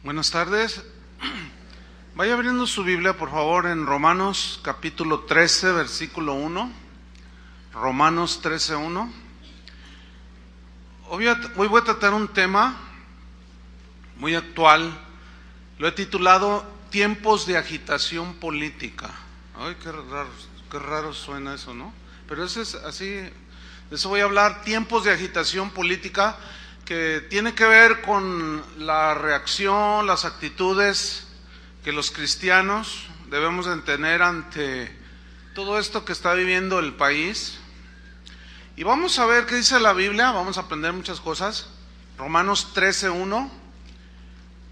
Buenas tardes. Vaya abriendo su Biblia, por favor, en Romanos capítulo 13, versículo 1. Romanos 13, 1. Hoy voy a tratar un tema muy actual. Lo he titulado Tiempos de agitación política. Ay, qué raro suena eso, ¿no? Pero eso es así, de eso voy a hablar, tiempos de agitación política, que tiene que ver con la reacción, las actitudes que los cristianos debemos de tener ante todo esto que está viviendo el país. Y vamos a ver qué dice la Biblia, vamos a aprender muchas cosas. Romanos 13, 1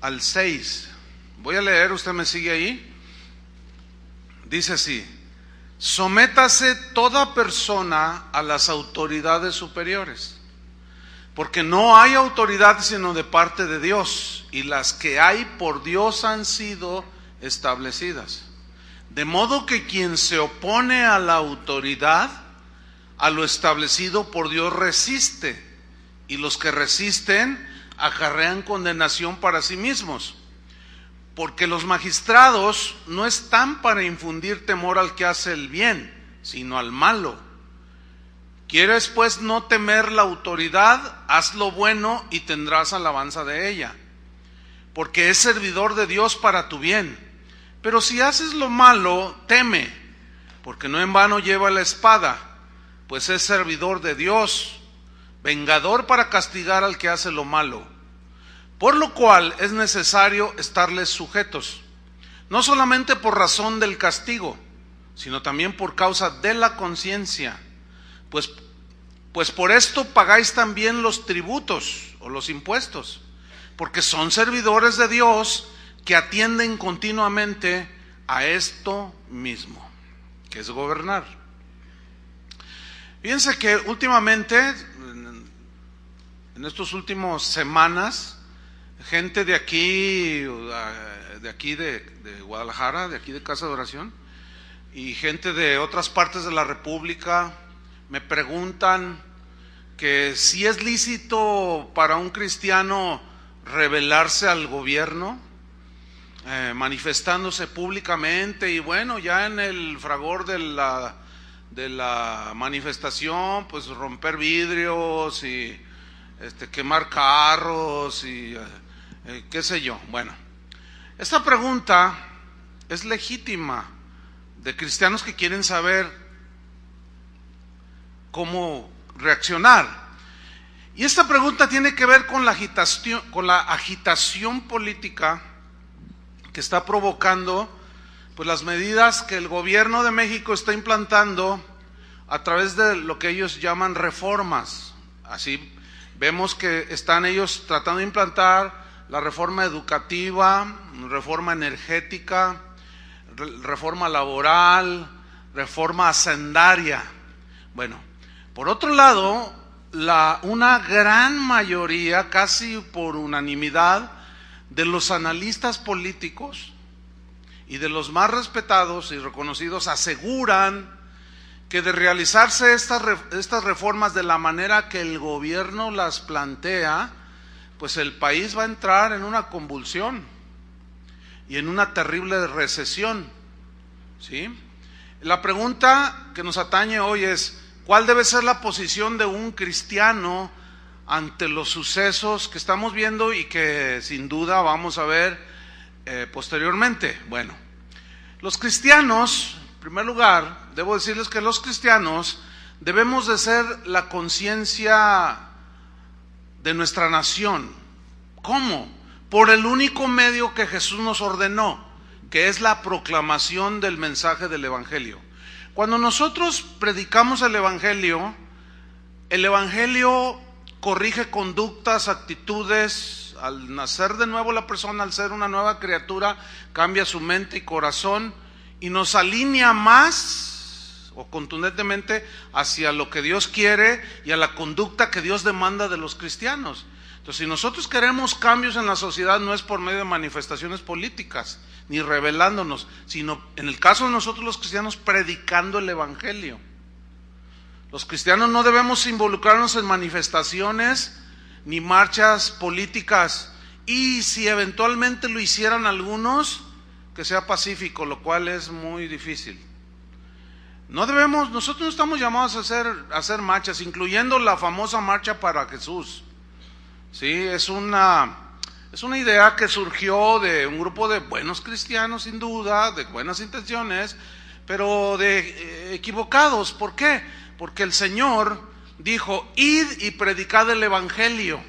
al 6. Voy a leer, usted me sigue ahí. Dice así: sométase toda persona a las autoridades superiores, porque no hay autoridad sino de parte de Dios, y las que hay por Dios han sido establecidas. De modo que quien se opone a la autoridad, a lo establecido por Dios resiste, y los que resisten acarrean condenación para sí mismos. Porque los magistrados no están para infundir temor al que hace el bien, sino al malo. ¿Quieres pues no temer la autoridad? Haz lo bueno y tendrás alabanza de ella, porque es servidor de Dios para tu bien. Pero si haces lo malo, teme, porque no en vano lleva la espada, pues es servidor de Dios, vengador para castigar al que hace lo malo. Por lo cual es necesario estarles sujetos, no solamente por razón del castigo, sino también por causa de la conciencia. Pues por esto pagáis también los tributos o los impuestos, porque son servidores de Dios que atienden continuamente a esto mismo, que es gobernar. Fíjense que últimamente, en estas últimas semanas, gente de aquí de Guadalajara, de aquí de Casa de Oración, y gente de otras partes de la República, me preguntan que si es lícito para un cristiano rebelarse al gobierno, manifestándose públicamente, y bueno, ya en el fragor de la manifestación, pues romper vidrios y quemar carros y qué sé yo. Bueno, esta pregunta es legítima de cristianos que quieren saber cómo reaccionar. Y esta pregunta tiene que ver con la agitación política que está provocando pues las medidas que el gobierno de México está implantando a través de lo que ellos llaman reformas. Así vemos que están ellos tratando de implantar la reforma educativa, reforma energética, reforma laboral, reforma hacendaria. Bueno, por otro lado, una gran mayoría, casi por unanimidad, de los analistas políticos y de los más respetados y reconocidos aseguran que de realizarse estas reformas de la manera que el gobierno las plantea, pues el país va a entrar en una convulsión y en una terrible recesión, ¿sí? La pregunta que nos atañe hoy es: ¿cuál debe ser la posición de un cristiano ante los sucesos que estamos viendo y que sin duda vamos a ver posteriormente? Bueno, los cristianos, en primer lugar, debo decirles que los cristianos debemos de ser la conciencia de nuestra nación. ¿Cómo? Por el único medio que Jesús nos ordenó, que es la proclamación del mensaje del Evangelio. Cuando nosotros predicamos el Evangelio corrige conductas, actitudes. Al nacer de nuevo la persona, al ser una nueva criatura, cambia su mente y corazón y nos alinea más o contundentemente hacia lo que Dios quiere y a la conducta que Dios demanda de los cristianos. Entonces, si nosotros queremos cambios en la sociedad, no es por medio de manifestaciones políticas ni rebelándonos, sino en el caso de nosotros los cristianos, predicando el Evangelio. Los cristianos no debemos involucrarnos en manifestaciones ni marchas políticas, y si eventualmente lo hicieran algunos, que sea pacífico, lo cual es muy difícil. Nosotros no estamos llamados a hacer marchas, incluyendo la famosa marcha para Jesús. Sí, es una idea que surgió de un grupo de buenos cristianos, sin duda, de buenas intenciones, pero equivocados. ¿Por qué? Porque el Señor dijo: id y predicad el evangelio.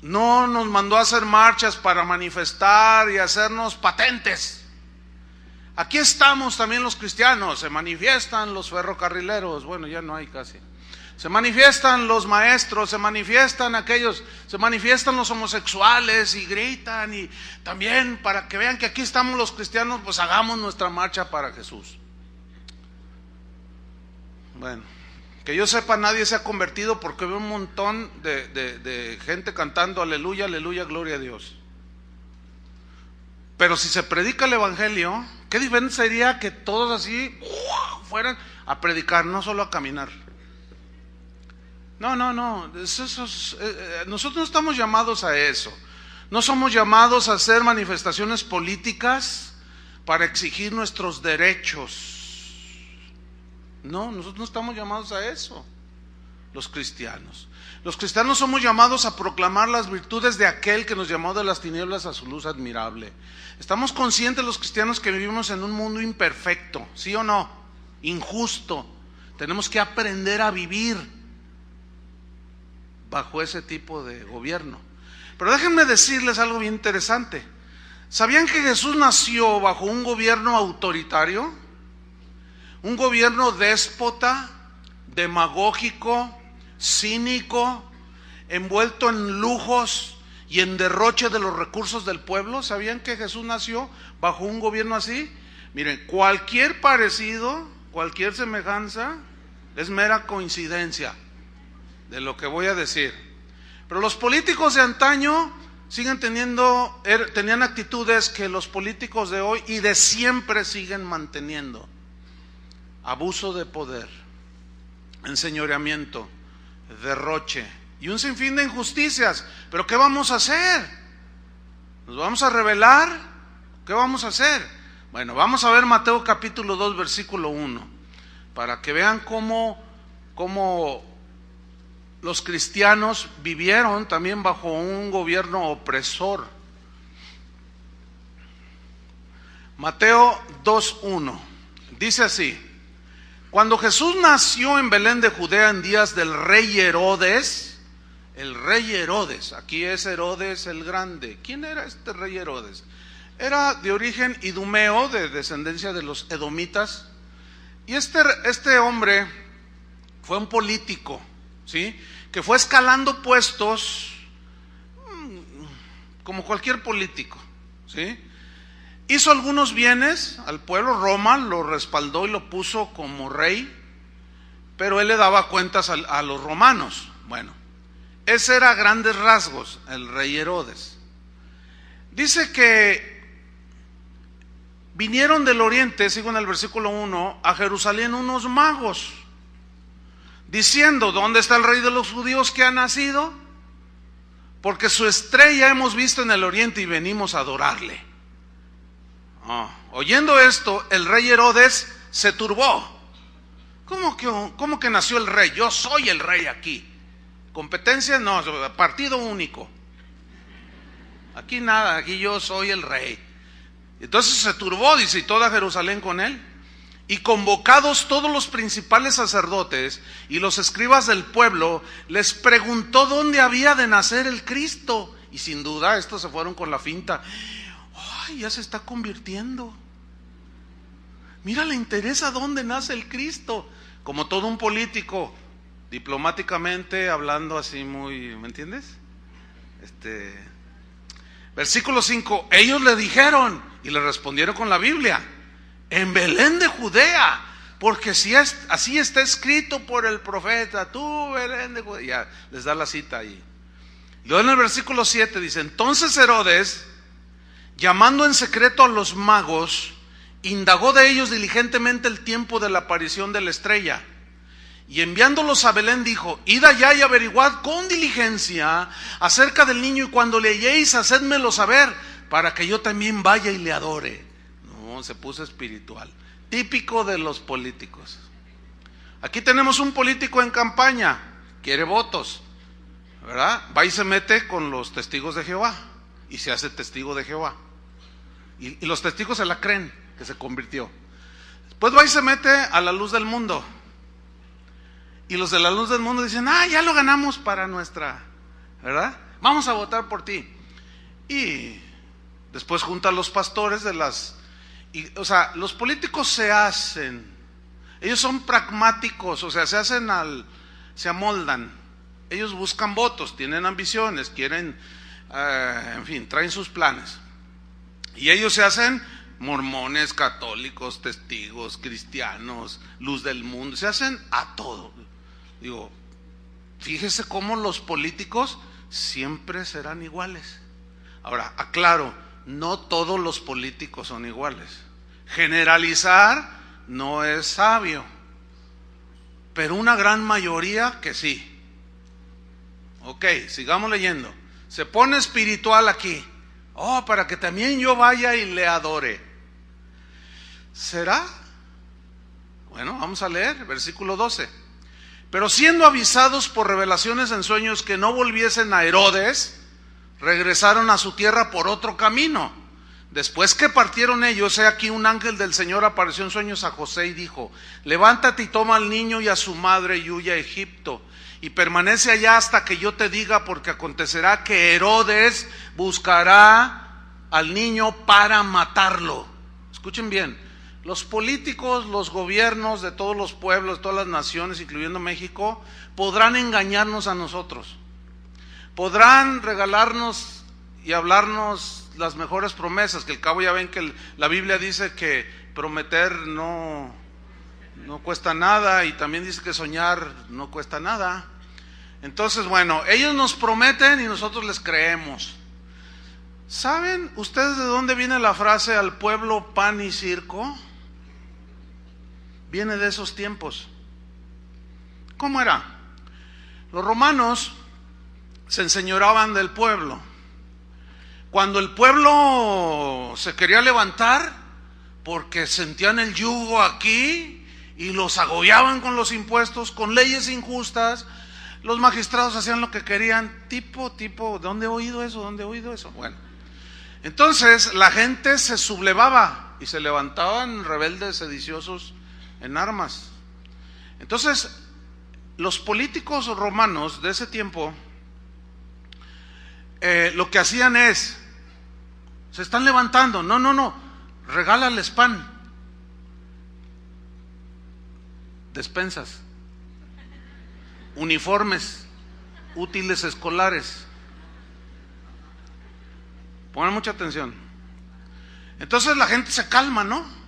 No nos mandó a hacer marchas para manifestar y hacernos patentes. Aquí estamos también los cristianos, se manifiestan los ferrocarrileros, bueno, ya no hay casi. Se manifiestan los maestros, se manifiestan los homosexuales y gritan, y también para que vean que aquí estamos los cristianos, pues hagamos nuestra marcha para Jesús. Bueno, que yo sepa, nadie se ha convertido porque veo un montón de gente cantando aleluya, aleluya, gloria a Dios. Pero si se predica el evangelio, qué diferente sería que todos así fueran a predicar, no solo a caminar. No, nosotros no estamos llamados a eso. No somos llamados a hacer manifestaciones políticas para exigir nuestros derechos. No, nosotros no estamos llamados a eso, los cristianos. Los cristianos somos llamados a proclamar las virtudes de aquel que nos llamó de las tinieblas a su luz admirable. Estamos conscientes los cristianos que vivimos en un mundo imperfecto, ¿sí o no? Injusto. Tenemos que aprender a vivir bajo ese tipo de gobierno. Pero déjenme decirles algo bien interesante. ¿Sabían que Jesús nació bajo un gobierno autoritario? Un gobierno déspota, demagógico, cínico, envuelto en lujos y en derroche de los recursos del pueblo. ¿Sabían que Jesús nació bajo un gobierno así? Miren, cualquier parecido, cualquier semejanza es mera coincidencia de lo que voy a decir. Pero los políticos de antaño tenían actitudes que los políticos de hoy y de siempre siguen manteniendo: abuso de poder, enseñoreamiento, derroche y un sinfín de injusticias. Pero ¿qué vamos a hacer? ¿Nos vamos a rebelar? ¿Qué vamos a hacer? Bueno, vamos a ver Mateo capítulo 2 versículo 1 para que vean cómo los cristianos vivieron también bajo un gobierno opresor. Mateo 2:1 dice así: cuando Jesús nació en Belén de Judea en días del rey Herodes, aquí es Herodes el Grande. ¿Quién era este rey Herodes? Era de origen idumeo, de descendencia de los edomitas, y este hombre fue un político, ¿sí?, que fue escalando puestos como cualquier político, ¿sí? Hizo algunos bienes al pueblo. Roma lo respaldó y lo puso como rey, pero él le daba cuentas a los romanos. Bueno, ese era a grandes rasgos el rey Herodes. Dice que vinieron del oriente, sigo en el versículo 1, a Jerusalén unos magos, diciendo: ¿dónde está el rey de los judíos que ha nacido? Porque su estrella hemos visto en el oriente y venimos a adorarle. Oyendo esto, el rey Herodes se turbó. ¿Cómo que nació el rey? Yo soy el rey aquí. Competencia no, partido único. Aquí nada, aquí yo soy el rey. Entonces se turbó, dice, y toda Jerusalén con él. Y convocados todos los principales sacerdotes y los escribas del pueblo, les preguntó dónde había de nacer el Cristo. Y sin duda estos se fueron con la finta: ¡ay, ya se está convirtiendo! Mira, le interesa dónde nace el Cristo. Como todo un político, diplomáticamente hablando así muy, ¿me entiendes? Versículo 5, ellos le dijeron y le respondieron con la Biblia: en Belén de Judea, porque si así está escrito por el profeta, tú Belén de Judea. Ya les da la cita ahí. Luego en el versículo 7 dice: entonces Herodes, llamando en secreto a los magos, indagó de ellos diligentemente el tiempo de la aparición de la estrella. Y enviándolos a Belén dijo: id allá y averiguad con diligencia acerca del niño, y cuando le halléis, hacedmelo saber, para que yo también vaya y le adore. No, se puso espiritual. Típico de los políticos. Aquí tenemos un político en campaña, quiere votos, ¿verdad? Va y se mete con los testigos de Jehová y se hace testigo de Jehová. Y los testigos se la creen que se convirtió. Después va y se mete a la luz del mundo. Y los de la luz del mundo dicen: ya lo ganamos para nuestra, ¿verdad? Vamos a votar por ti. Y después junta a los pastores de las... o sea, los políticos se hacen, ellos son pragmáticos, o sea, se amoldan. Ellos buscan votos, tienen ambiciones, quieren, en fin, traen sus planes. Y ellos se hacen mormones, católicos, testigos, cristianos, luz del mundo, se hacen a todo. Digo, fíjese cómo los políticos siempre serán iguales. Ahora, aclaro, no todos los políticos son iguales. Generalizar no es sabio, pero una gran mayoría que sí. Ok, sigamos leyendo. Se pone espiritual aquí. Para que también yo vaya y le adore. ¿Será? Bueno, vamos a leer, versículo 12. Pero siendo avisados por revelaciones en sueños que no volviesen a Herodes, regresaron a su tierra por otro camino. Después que partieron ellos, he aquí un ángel del Señor apareció en sueños a José y dijo: levántate y toma al niño y a su madre y huye a Egipto, y permanece allá hasta que yo te diga, porque acontecerá que Herodes buscará al niño para matarlo. Escuchen bien. Los políticos, los gobiernos de todos los pueblos, de todas las naciones, incluyendo México, podrán engañarnos a nosotros. Podrán regalarnos y hablarnos las mejores promesas, que al cabo ya ven que la Biblia dice que prometer no cuesta nada, y también dice que soñar no cuesta nada. Entonces, bueno, ellos nos prometen y nosotros les creemos. ¿Saben ustedes de dónde viene la frase al pueblo pan y circo? Viene de esos tiempos. ¿Cómo era? Los romanos se enseñoreaban del pueblo. Cuando el pueblo se quería levantar porque sentían el yugo aquí y los agobiaban con los impuestos, con leyes injustas, los magistrados hacían lo que querían. Tipo, ¿dónde he oído eso? ¿Dónde he oído eso? Bueno, entonces la gente se sublevaba y se levantaban rebeldes, sediciosos en armas. Entonces, los políticos romanos de ese tiempo, lo que hacían es, se están levantando, no, regálales pan, despensas, uniformes, útiles escolares. Pongan mucha atención. Entonces la gente se calma, ¿no?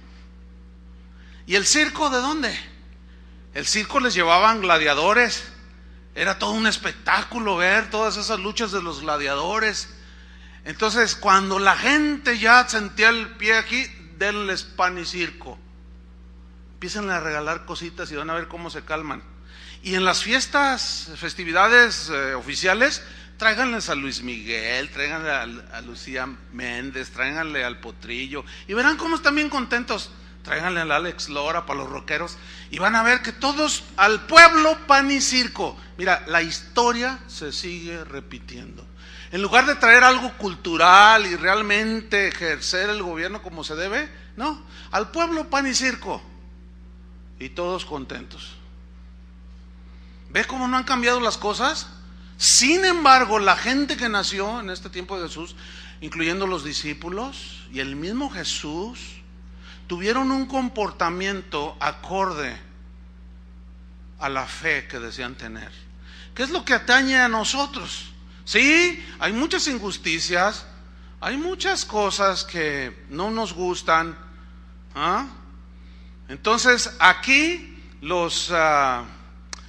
¿Y el circo de dónde? El circo les llevaban gladiadores. Era todo un espectáculo ver todas esas luchas de los gladiadores. Entonces, cuando la gente ya sentía el pie aquí, denles pan y circo. Empiezan a regalar cositas y van a ver cómo se calman. Y en las fiestas, festividades oficiales, tráiganles a Luis Miguel, tráiganle a Lucía Méndez, tráiganle al Potrillo, y verán cómo están bien contentos. Tráiganle al Alex Lora para los rockeros, y van a ver que todos, al pueblo, pan y circo. Mira, la historia se sigue repitiendo. En lugar de traer algo cultural y realmente ejercer el gobierno como se debe, no, al pueblo pan y circo, y todos contentos. ¿Ve cómo no han cambiado las cosas? Sin embargo, la gente que nació en este tiempo de Jesús, incluyendo los discípulos y el mismo Jesús, tuvieron un comportamiento acorde a la fe que desean tener. ¿Qué es lo que atañe a nosotros? Sí, hay muchas injusticias, hay muchas cosas que no nos gustan. Entonces aquí los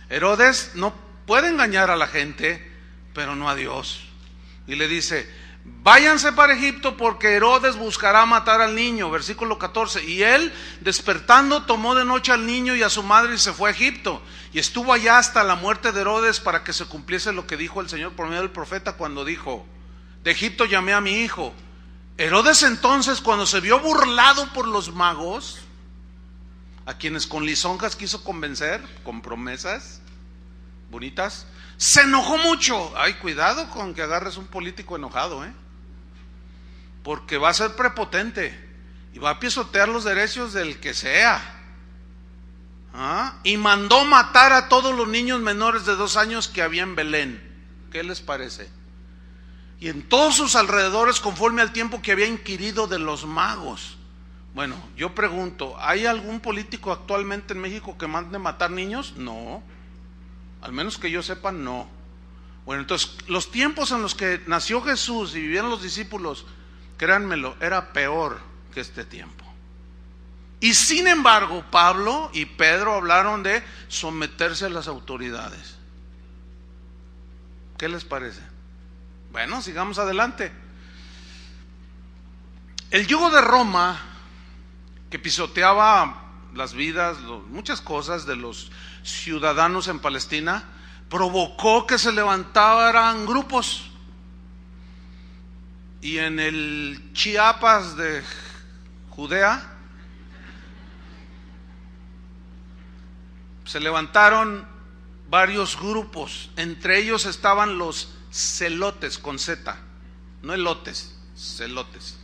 Herodes no puede engañar a la gente, pero no a Dios. Y le dice: váyanse para Egipto porque Herodes buscará matar al niño, versículo 14. Y él, despertando, tomó de noche al niño y a su madre y se fue a Egipto. Y estuvo allá hasta la muerte de Herodes, para que se cumpliese lo que dijo el Señor por medio del profeta cuando dijo: de Egipto llamé a mi hijo. Herodes entonces, cuando se vio burlado por los magos, a quienes con lisonjas quiso convencer, con promesas bonitas, se enojó mucho. Ay, cuidado con que agarres un político enojado, porque va a ser prepotente y va a pisotear los derechos del que sea. Y mandó matar a todos los niños menores de 2 años que había en Belén. ¿Qué les parece? Y en todos sus alrededores, conforme al tiempo que había inquirido de los magos. Bueno, yo pregunto, ¿hay algún político actualmente en México que mande matar niños? No, al menos que yo sepa, no. Bueno, entonces, los tiempos en los que nació Jesús y vivían los discípulos, créanmelo, era peor que este tiempo. Y sin embargo, Pablo y Pedro hablaron de someterse a las autoridades. ¿Qué les parece? Bueno, sigamos adelante. El yugo de Roma, que pisoteaba las vidas, muchas cosas de los ciudadanos en Palestina, provocó que se levantaran grupos. Y en el Chiapas de Judea se levantaron varios grupos. Entre ellos estaban los celotes, con Z, no elotes, celotes,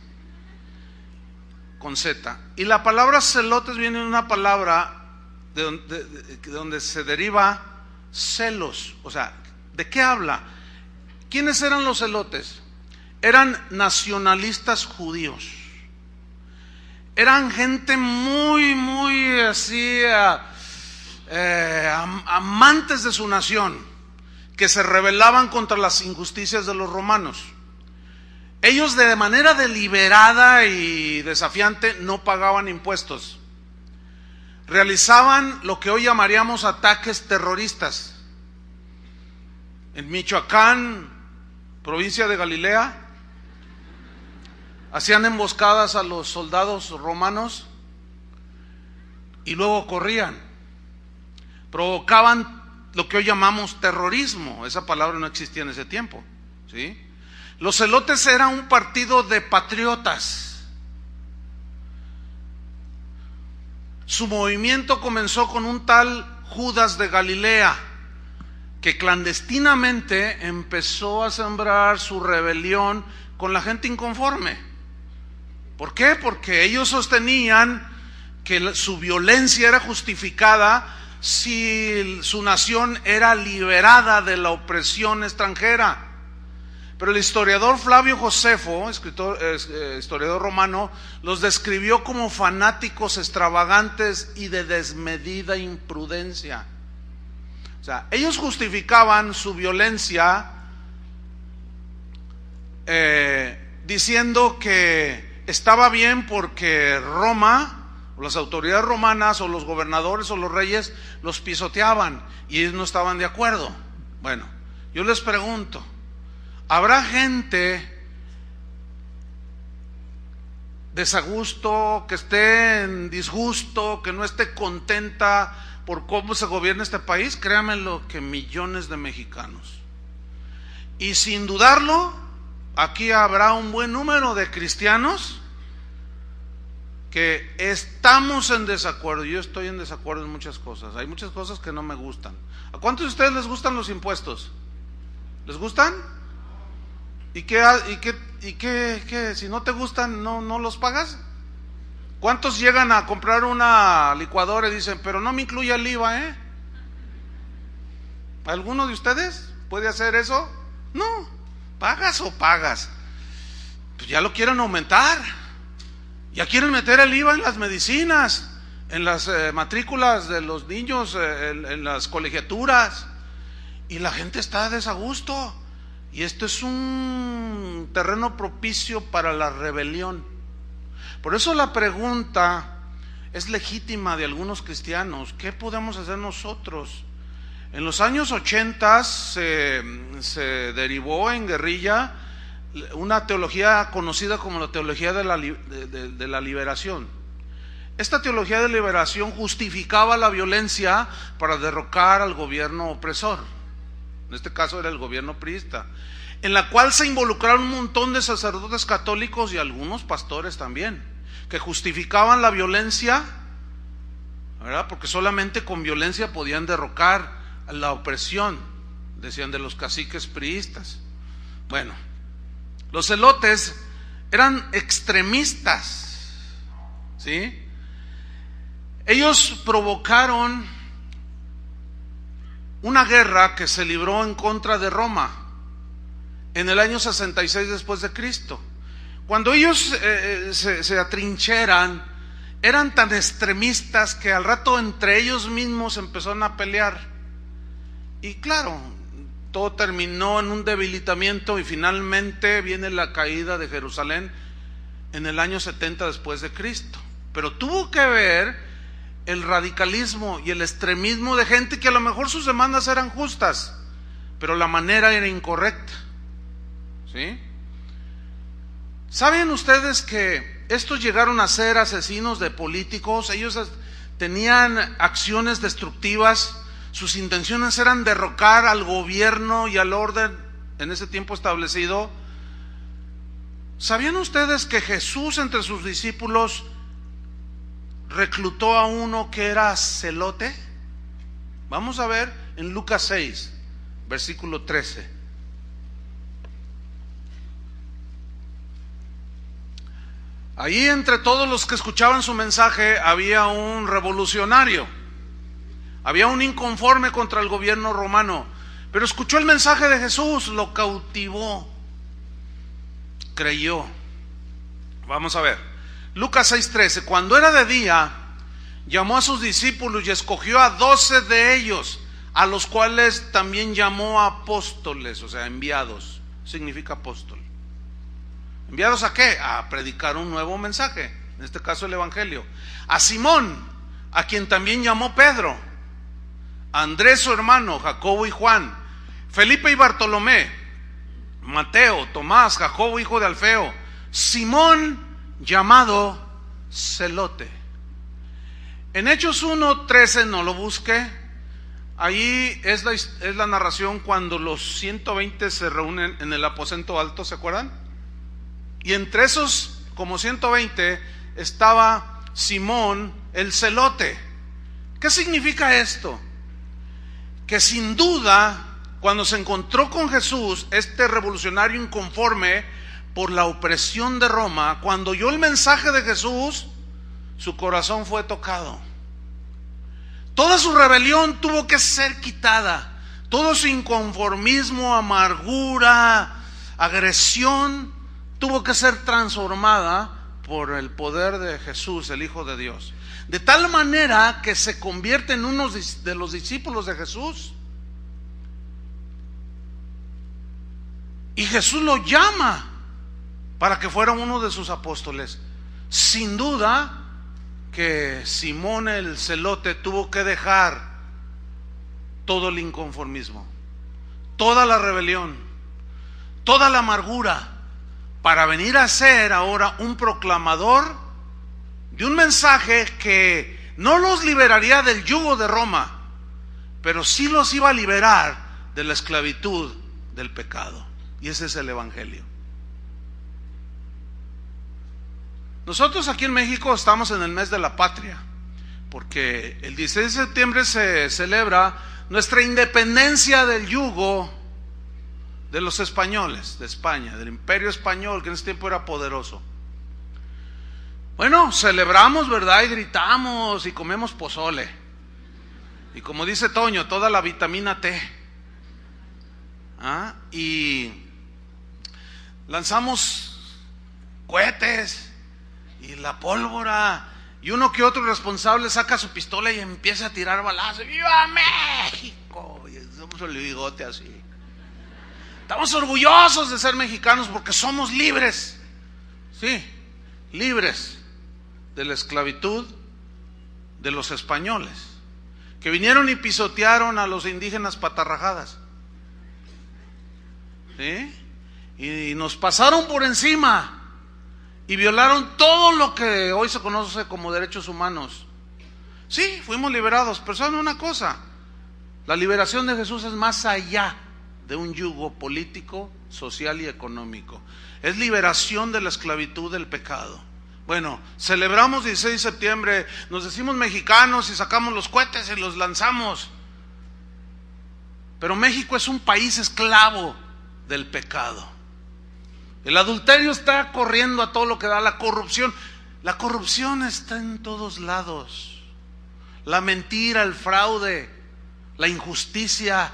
con Z. Y la palabra celotes viene de una palabra de donde se deriva celos. O sea, ¿de qué habla? ¿Quiénes eran los celotes? Eran nacionalistas judíos. Eran gente muy así, amantes de su nación, que se rebelaban contra las injusticias de los romanos. Ellos, de manera deliberada y desafiante, no pagaban impuestos. Realizaban lo que hoy llamaríamos ataques terroristas. En Michoacán, provincia de Galilea, hacían emboscadas a los soldados romanos y luego corrían. Provocaban lo que hoy llamamos terrorismo. Esa palabra no existía en ese tiempo, ¿sí? Los celotes eran un partido de patriotas. Su movimiento comenzó con un tal Judas de Galilea, que clandestinamente empezó a sembrar su rebelión con la gente inconforme. ¿Por qué? Porque ellos sostenían que su violencia era justificada si su nación era liberada de la opresión extranjera. Pero el historiador Flavio Josefo, historiador romano, los describió como fanáticos extravagantes y de desmedida imprudencia. O sea, ellos justificaban su violencia diciendo que estaba bien porque Roma, o las autoridades romanas, o los gobernadores o los reyes los pisoteaban y ellos no estaban de acuerdo. Bueno, yo les pregunto, ¿habrá gente desagusto, que esté en disgusto, que no esté contenta por cómo se gobierna este país? Créanmelo que millones de mexicanos. Y sin dudarlo, aquí habrá un buen número de cristianos que estamos en desacuerdo. Yo estoy en desacuerdo en muchas cosas. Hay muchas cosas que no me gustan. ¿A cuántos de ustedes les gustan los impuestos? ¿Les gustan? ¿Y qué? Si no te gustan, no los pagas. ¿Cuántos llegan a comprar una licuadora y dicen, pero no me incluye el IVA, ¿Alguno de ustedes puede hacer eso? No, pagas o pagas. Pues ya lo quieren aumentar. Ya quieren meter el IVA en las medicinas, en las matrículas de los niños, en las colegiaturas. Y la gente está a desagusto. Y esto es un terreno propicio para la rebelión. Por eso la pregunta es legítima de algunos cristianos: ¿qué podemos hacer nosotros? En los años 80 se derivó en guerrilla una teología conocida como la teología de la liberación. Esta teología de liberación justificaba la violencia para derrocar al gobierno opresor. En este caso era el gobierno priista, en la cual se involucraron un montón de sacerdotes católicos y algunos pastores también, que justificaban la violencia, ¿verdad? Porque solamente con violencia podían derrocar la opresión, decían, de los caciques priistas. Bueno, los celotes eran extremistas, ¿sí? Ellos provocaron una guerra que se libró en contra de Roma en el año 66 después de Cristo. Cuando ellos se atrincheran, eran tan extremistas que al rato entre ellos mismos empezaron a pelear. Y claro, todo terminó en un debilitamiento y finalmente viene la caída de Jerusalén en el año 70 después de Cristo. Pero tuvo que ver el radicalismo y el extremismo de gente que a lo mejor sus demandas eran justas, pero la manera era incorrecta, ¿sí? ¿Saben ustedes que estos llegaron a ser asesinos de políticos? Ellos tenían acciones destructivas, sus intenciones eran derrocar al gobierno y al orden en ese tiempo establecido. ¿Sabían ustedes que Jesús entre sus discípulos reclutó a uno que era celote? Vamos a ver en Lucas 6, versículo 13. Ahí entre todos los que escuchaban su mensaje había un revolucionario, había un inconforme contra el gobierno romano, pero escuchó el mensaje de Jesús, lo cautivó, creyó. Vamos a ver Lucas 6:13. Cuando era de día, llamó a sus discípulos y escogió a 12 de ellos, a los cuales también llamó apóstoles, o sea, enviados. Significa apóstol. ¿Enviados a qué? A predicar un nuevo mensaje, en este caso el evangelio. A Simón, a quien también llamó Pedro, a Andrés su hermano, Jacobo y Juan, Felipe y Bartolomé, Mateo, Tomás, Jacobo hijo de Alfeo, Simón llamado Celote. En Hechos 1:13, no lo busque, ahí es la narración cuando los 120 se reúnen en el aposento alto, ¿se acuerdan? Y entre esos como 120 estaba Simón el Celote. ¿Qué significa esto? Que sin duda, cuando se encontró con Jesús, este revolucionario inconforme por la opresión de Roma, cuando oyó el mensaje de Jesús, su corazón fue tocado. Toda su rebelión tuvo que ser quitada, todo su inconformismo, amargura, agresión, tuvo que ser transformada por el poder de Jesús, el Hijo de Dios. De tal manera que se convierte en uno de los discípulos de Jesús. Y Jesús lo llama para que fuera uno de sus apóstoles. Sin duda que Simón el Celote tuvo que dejar todo el inconformismo, toda la rebelión, toda la amargura, para venir a ser ahora un proclamador de un mensaje que no los liberaría del yugo de Roma, pero sí los iba a liberar de la esclavitud del pecado. Y ese es el evangelio. Nosotros aquí en México estamos en el mes de la patria, porque el 16 de septiembre se celebra nuestra independencia del yugo de los españoles, de España, del imperio español, que en ese tiempo era poderoso. Bueno, celebramos, ¿verdad? Y gritamos y comemos pozole. Y como dice Toño, toda la vitamina T. Y lanzamos cohetes y la pólvora, y uno que otro responsable saca su pistola y empieza a tirar balazos. ¡Viva México! Y somos el bigote así. Estamos orgullosos de ser mexicanos porque somos libres. Sí, libres de la esclavitud de los españoles, que vinieron y pisotearon a los indígenas patarrajadas. ¿Sí? y nos pasaron por encima y violaron todo lo que hoy se conoce como derechos humanos. Sí, fuimos liberados, pero ¿saben una cosa? La liberación de Jesús es más allá de un yugo político, social y económico. Es liberación de la esclavitud del pecado. Bueno, celebramos 16 de septiembre, nos decimos mexicanos y sacamos los cohetes y los lanzamos. Pero México es un país esclavo del pecado. El adulterio está corriendo a todo lo que da, la corrupción. La corrupción está en todos lados. La mentira, el fraude, la injusticia.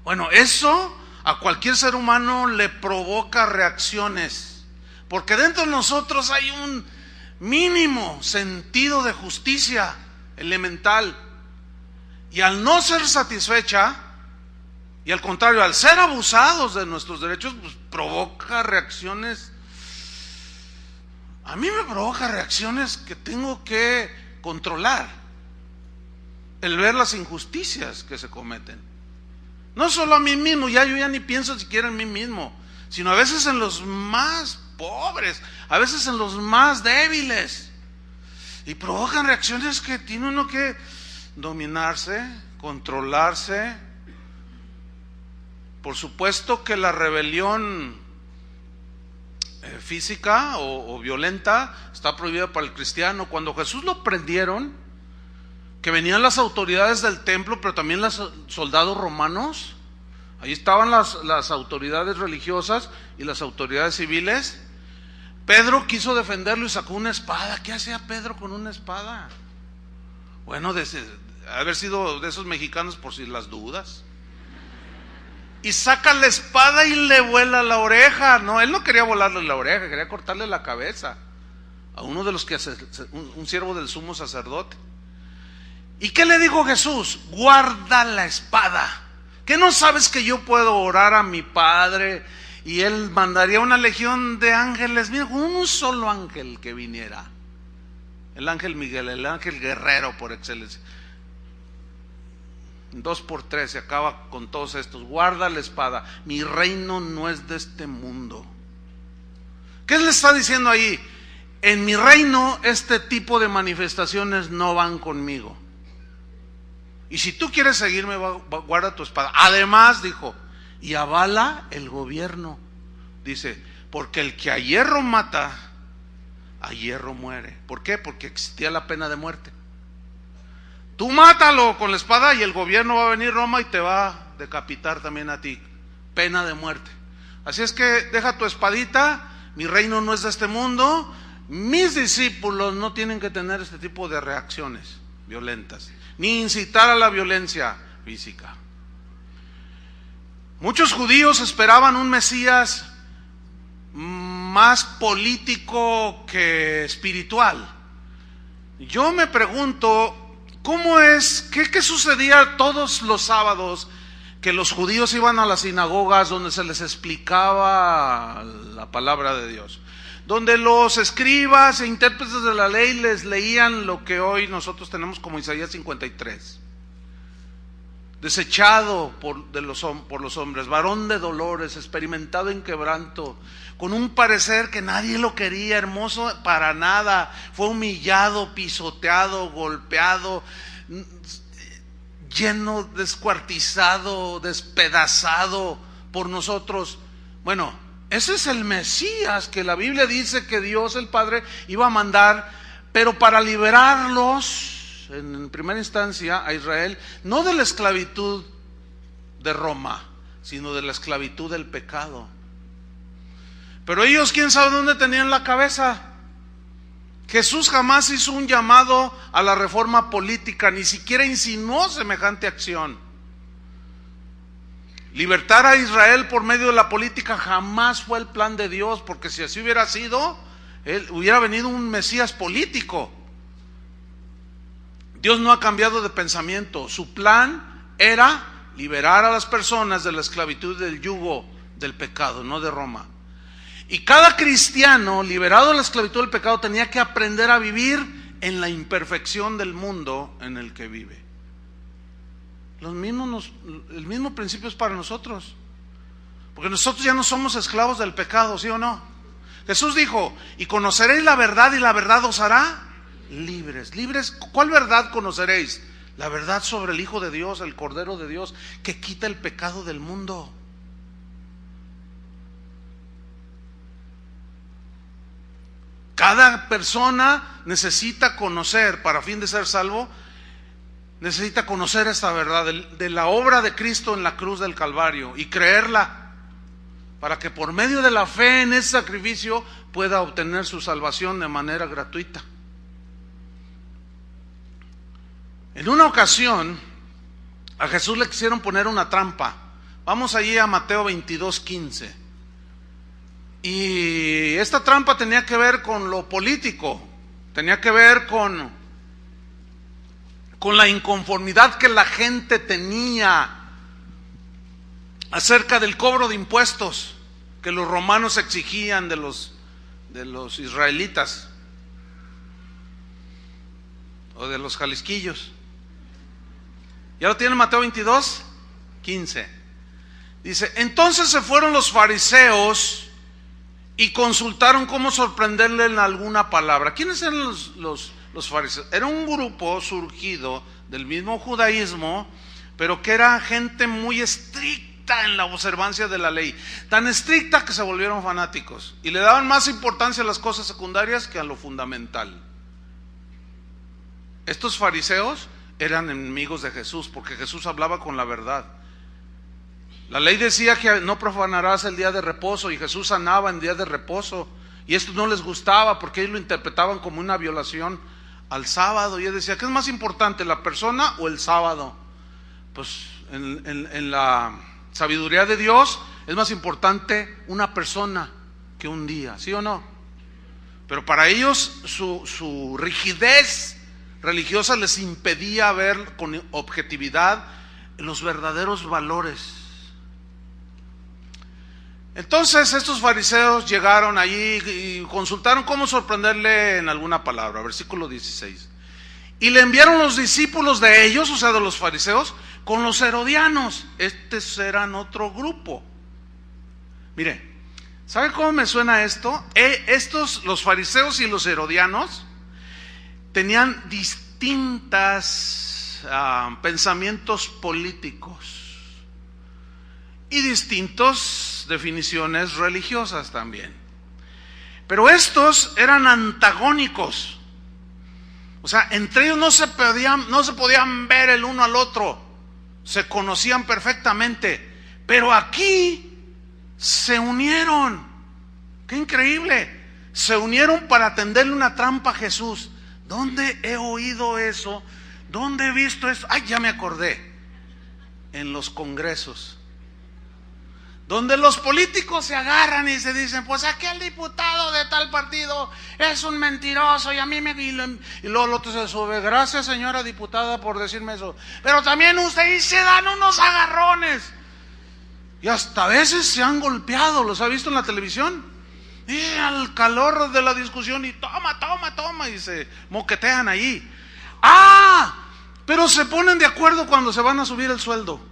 Bueno, eso a cualquier ser humano le provoca reacciones, porque dentro de nosotros hay un mínimo sentido de justicia elemental, y al no ser satisfecha, y al contrario, al ser abusados de nuestros derechos, pues provoca reacciones. A mí me provoca reacciones que tengo que controlar, el ver las injusticias que se cometen. No solo a mí mismo, yo ya ni pienso siquiera en mí mismo, sino a veces en los más pobres, a veces en los más débiles. Y provocan reacciones que tiene uno que dominarse, controlarse. Por supuesto que la rebelión física o violenta está prohibida para el cristiano. Cuando Jesús lo prendieron, que venían las autoridades del templo, pero también los soldados romanos. Ahí estaban las autoridades religiosas y las autoridades civiles. Pedro quiso defenderlo y sacó una espada. ¿Qué hacía Pedro con una espada? Bueno, haber sido de esos mexicanos por si las dudas. Y saca la espada y le vuela la oreja. No, él no quería volarle la oreja, quería cortarle la cabeza a uno de los que un siervo del sumo sacerdote. ¿Y qué le dijo Jesús? Guarda la espada. ¿Qué no sabes que yo puedo orar a mi Padre y Él mandaría una legión de ángeles? Mira, un solo ángel que viniera. El ángel Miguel, el ángel guerrero por excelencia. 2 por 3 se acaba con todos estos. Guarda la espada. Mi reino no es de este mundo. ¿Qué le está diciendo ahí? En mi reino este tipo de manifestaciones no van conmigo. Y si tú quieres seguirme, guarda tu espada. Además, dijo, y avala el gobierno. Dice, porque el que a hierro mata, a hierro muere. ¿Por qué? Porque existía la pena de muerte. Tú mátalo con la espada y el gobierno va a venir Roma y te va a decapitar también a ti. Pena de muerte. Así es que deja tu espadita, mi reino no es de este mundo. Mis discípulos no tienen que tener este tipo de reacciones violentas, ni incitar a la violencia física. Muchos judíos esperaban un Mesías más político que espiritual. Yo me pregunto, ¿qué sucedía todos los sábados que los judíos iban a las sinagogas donde se les explicaba la palabra de Dios? Donde los escribas e intérpretes de la ley les leían lo que hoy nosotros tenemos como Isaías 53. Desechado por los hombres, varón de dolores, experimentado en quebranto, con un parecer que nadie lo quería, hermoso para nada, fue humillado, pisoteado, golpeado, lleno, descuartizado, despedazado por nosotros. Bueno, ese es el Mesías que la Biblia dice que Dios el Padre iba a mandar, pero para liberarlos en primera instancia a Israel, no de la esclavitud de Roma, sino de la esclavitud del pecado. Pero ellos, quién sabe dónde tenían la cabeza. Jesús jamás hizo un llamado a la reforma política, ni siquiera insinuó semejante acción. Libertar a Israel por medio de la política jamás fue el plan de Dios, porque si así hubiera sido, hubiera venido un Mesías político. Dios no ha cambiado de pensamiento. Su plan era liberar a las personas de la esclavitud del yugo del pecado, no de Roma. Y cada cristiano liberado de la esclavitud del pecado tenía que aprender a vivir en la imperfección del mundo en el que vive. El mismo principio es para nosotros. Porque nosotros ya no somos esclavos del pecado, ¿sí o no? Jesús dijo, y conoceréis la verdad y la verdad os hará libres. Libres, ¿cuál verdad conoceréis? La verdad sobre el Hijo de Dios, el Cordero de Dios, que quita el pecado del mundo. Cada persona necesita conocer, para fin de ser salvo, necesita conocer esta verdad de la obra de Cristo en la cruz del Calvario y creerla, para que por medio de la fe en ese sacrificio pueda obtener su salvación de manera gratuita. En una ocasión a Jesús le quisieron poner una trampa. Vamos allí a Mateo 22:15. Y esta trampa tenía que ver con lo político, tenía que ver con la inconformidad que la gente tenía acerca del cobro de impuestos que los romanos exigían de los israelitas o de los jalisquillos. ¿Ya lo tienen? Mateo 22:15. Dice, entonces se fueron los fariseos y consultaron cómo sorprenderle en alguna palabra. ¿Quiénes eran los fariseos? Era un grupo surgido del mismo judaísmo, pero que era gente muy estricta en la observancia de la ley. Tan estricta que se volvieron fanáticos y le daban más importancia a las cosas secundarias que a lo fundamental. Estos fariseos eran enemigos de Jesús, porque Jesús hablaba con la verdad. La ley decía que no profanarás el día de reposo, y Jesús sanaba en día de reposo, y esto no les gustaba porque ellos lo interpretaban como una violación al sábado. Y él decía, ¿qué es más importante, la persona o el sábado? Pues en la sabiduría de Dios es más importante una persona que un día, ¿sí o no? Pero para ellos su rigidez religiosa les impedía ver con objetividad los verdaderos valores. Entonces estos fariseos llegaron allí y consultaron cómo sorprenderle en alguna palabra. Versículo 16. Y le enviaron los discípulos de ellos, o sea de los fariseos, con los herodianos. Estos eran otro grupo. Mire, ¿sabe cómo me suena esto? Los fariseos y los herodianos tenían distintos pensamientos políticos y distintas definiciones religiosas también. Pero estos eran antagónicos. O sea, entre ellos no se podían ver el uno al otro. Se conocían perfectamente. Pero aquí se unieron. ¡Qué increíble! Se unieron para tenderle una trampa a Jesús. ¿Dónde he oído eso? ¿Dónde he visto eso? ¡Ay, ya me acordé! En los congresos, donde los políticos se agarran y se dicen, pues aquel diputado de tal partido es un mentiroso y a mí y luego el otro se sube, gracias señora diputada por decirme eso, pero también usted, y se dan unos agarrones y hasta a veces se han golpeado. ¿Los ha visto en la televisión? Y al calor de la discusión y toma y se moquetean ahí. Pero se ponen de acuerdo cuando se van a subir el sueldo.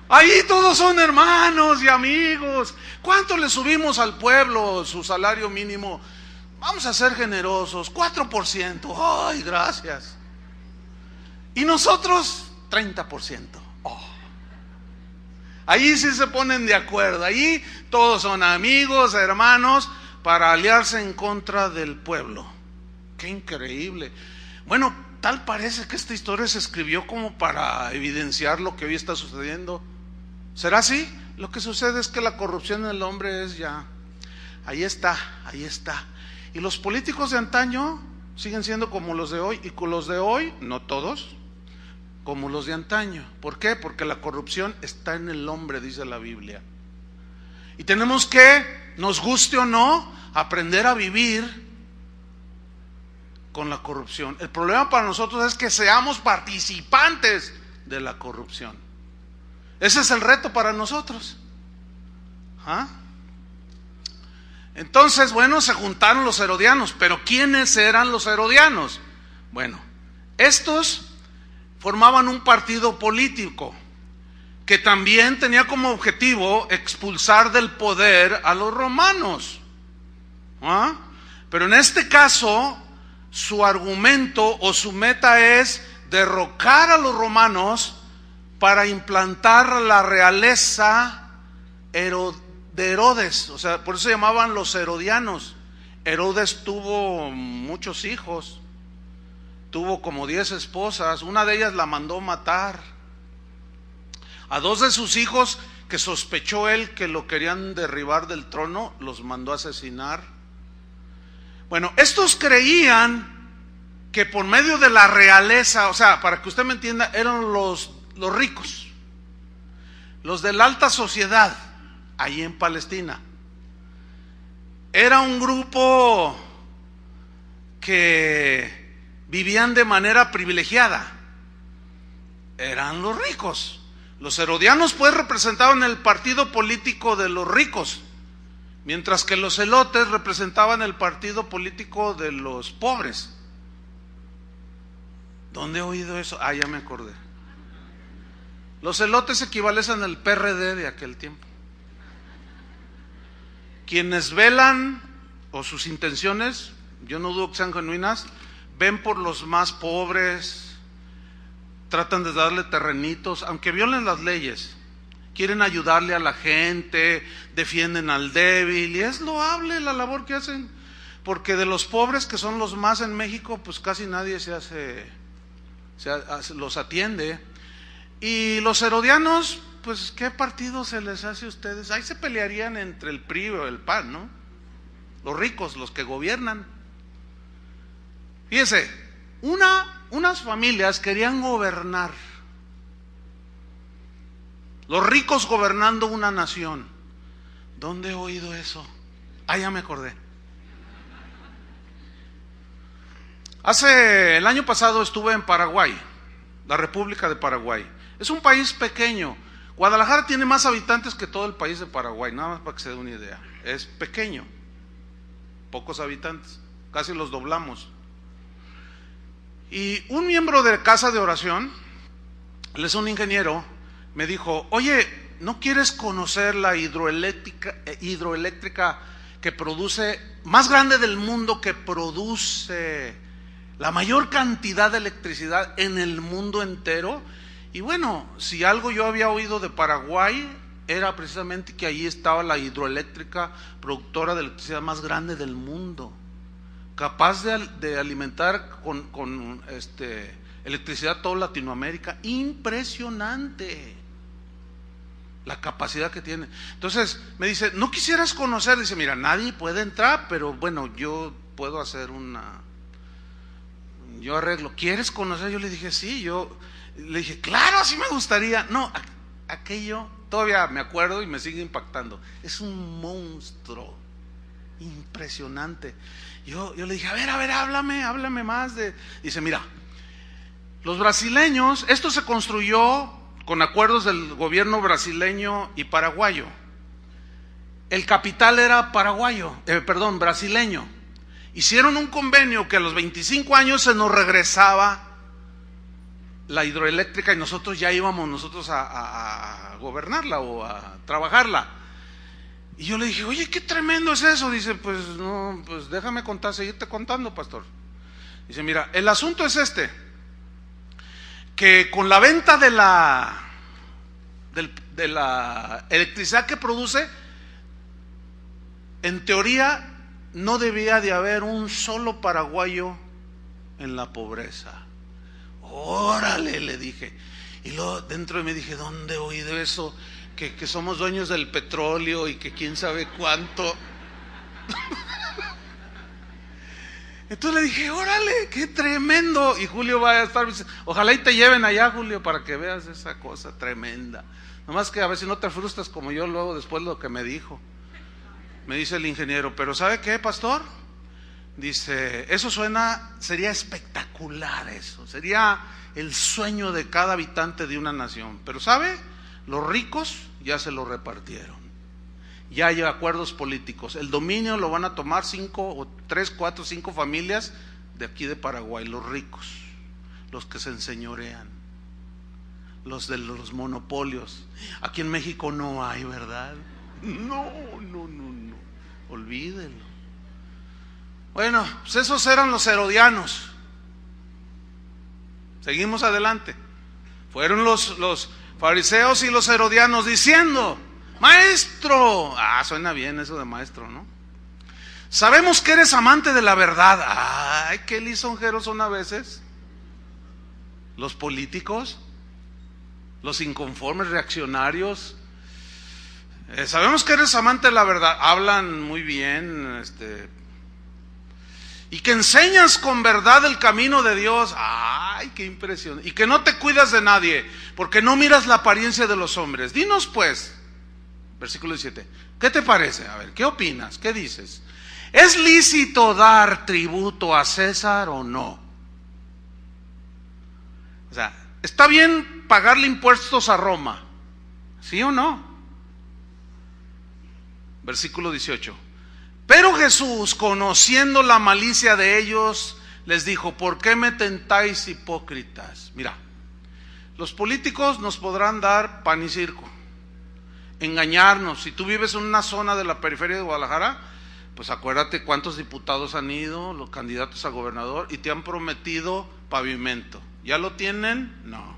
Ahí todos son hermanos y amigos. ¿Cuánto le subimos al pueblo su salario mínimo? Vamos a ser generosos, 4%. ¡Ay, gracias! Y nosotros, 30%. ¡Oh! Ahí sí se ponen de acuerdo. Ahí todos son amigos, hermanos, para aliarse en contra del pueblo. ¡Qué increíble! Bueno, tal parece que esta historia se escribió como para evidenciar lo que hoy está sucediendo. ¿Será así? Lo que sucede es que la corrupción en el hombre es ya, ahí está. Y los políticos de antaño siguen siendo como los de hoy, y con los de hoy, no todos, como los de antaño. ¿Por qué? Porque la corrupción está en el hombre, dice la Biblia. Y tenemos que, nos guste o no, aprender a vivir con la corrupción. El problema para nosotros es que seamos participantes de la corrupción. Ese es el reto para nosotros. Entonces, bueno, se juntaron los herodianos. Pero ¿quiénes eran los herodianos? Bueno, estos formaban un partido político que también tenía como objetivo expulsar del poder a los romanos. ¿Ah? Pero en este caso, su argumento o su meta es derrocar a los romanos para implantar la realeza de Herodes. O sea, por eso se llamaban los herodianos. Herodes tuvo muchos hijos, tuvo como 10 esposas, una de ellas la mandó matar. A 2 de sus hijos, que sospechó él que lo querían derribar del trono, los mandó a asesinar. Bueno, estos creían que por medio de la realeza, o sea, para que usted me entienda, eran los ricos, los de la alta sociedad, ahí en Palestina. Era un grupo que vivían de manera privilegiada, eran los ricos. Los herodianos pues representaban el partido político de los ricos, mientras que los zelotes representaban el partido político de los pobres. ¿Dónde he oído eso? Ah, ya me acordé. Los zelotes equivalen al PRD de aquel tiempo. Quienes velan, o sus intenciones, yo no dudo que sean genuinas, ven por los más pobres, tratan de darle terrenitos, aunque violen las leyes, quieren ayudarle a la gente, defienden al débil, y es loable la labor que hacen, porque de los pobres, que son los más en México, pues casi nadie los atiende. Y los herodianos, pues ¿qué partido se les hace a ustedes? Ahí se pelearían entre el PRI o el PAN, ¿no? Los ricos, los que gobiernan. Fíjese, unas familias querían gobernar, los ricos gobernando una nación. ¿Dónde he oído eso? Ah, ya me acordé. El año pasado estuve en Paraguay, la República de Paraguay. Es un país pequeño. Guadalajara tiene más habitantes que todo el país de Paraguay, nada más para que se dé una idea. Es pequeño, pocos habitantes, casi los doblamos. Y un miembro de casa de oración, él es un ingeniero, me dijo: oye, ¿no quieres conocer la hidroeléctrica que produce, más grande del mundo, que produce la mayor cantidad de electricidad en el mundo entero? Y bueno, si algo yo había oído de Paraguay, era precisamente que allí estaba la hidroeléctrica productora de electricidad más grande del mundo, capaz de alimentar con electricidad toda Latinoamérica. Impresionante la capacidad que tiene. Entonces me dice: ¿no quisieras conocer? Dice: mira, nadie puede entrar, pero bueno, yo puedo hacer yo arreglo. ¿Quieres conocer? Yo le dije: sí. Le dije: claro, sí me gustaría. No, aquello todavía me acuerdo y me sigue impactando. Es un monstruo impresionante. Yo le dije: a ver, háblame más de... Dice: mira, los brasileños, esto se construyó con acuerdos del gobierno brasileño y paraguayo. El capital era brasileño. Hicieron un convenio que a los 25 años se nos regresaba la hidroeléctrica y nosotros ya íbamos a gobernarla o a trabajarla. Y yo le dije: oye, qué tremendo es eso. Dice: pues no, pues déjame seguirte contando, pastor. Dice: mira, el asunto es que con la venta de la electricidad que produce, en teoría no debía de haber un solo paraguayo en la pobreza. Órale, le dije. Y luego dentro de mí dije: ¿dónde he oído eso? Que somos dueños del petróleo y que quién sabe cuánto. Entonces le dije: órale, qué tremendo. Y Julio va a estar, ojalá y te lleven allá, Julio, para que veas esa cosa tremenda. Nomás que a ver si no te frustras como yo luego después de lo que me dijo. Me dice el ingeniero: pero ¿sabe qué, pastor? Dice: eso sería espectacular, eso sería el sueño de cada habitante de una nación. Pero ¿sabe? Los ricos ya se lo repartieron. Ya hay acuerdos políticos. El dominio lo van a tomar 3, 4, 5 familias de aquí de Paraguay, los ricos, los que se enseñorean. los de los monopolios. Aquí en México no hay, ¿verdad? No, olvídelo. Bueno, pues esos eran los herodianos. Seguimos adelante. Fueron los fariseos y los herodianos diciendo: maestro, suena bien eso de maestro, ¿no? Sabemos que eres amante de la verdad. Ay, qué lisonjeros son a veces los políticos, los inconformes reaccionarios. Sabemos que eres amante de la verdad. Hablan muy bien, y que enseñas con verdad el camino de Dios. Ay, qué impresión. Y que no te cuidas de nadie, porque no miras la apariencia de los hombres. Dinos pues, versículo 17, ¿qué te parece? A ver, ¿qué opinas? ¿Qué dices? ¿Es lícito dar tributo a César o no? O sea, ¿está bien pagarle impuestos a Roma? ¿Sí o no? Versículo 18. Pero Jesús, conociendo la malicia de ellos, les dijo: ¿por qué me tentáis, hipócritas? Mira, los políticos nos podrán dar pan y circo, engañarnos. Si tú vives en una zona de la periferia de Guadalajara, pues acuérdate cuántos diputados han ido, los candidatos a gobernador, y te han prometido pavimento. ¿Ya lo tienen? No.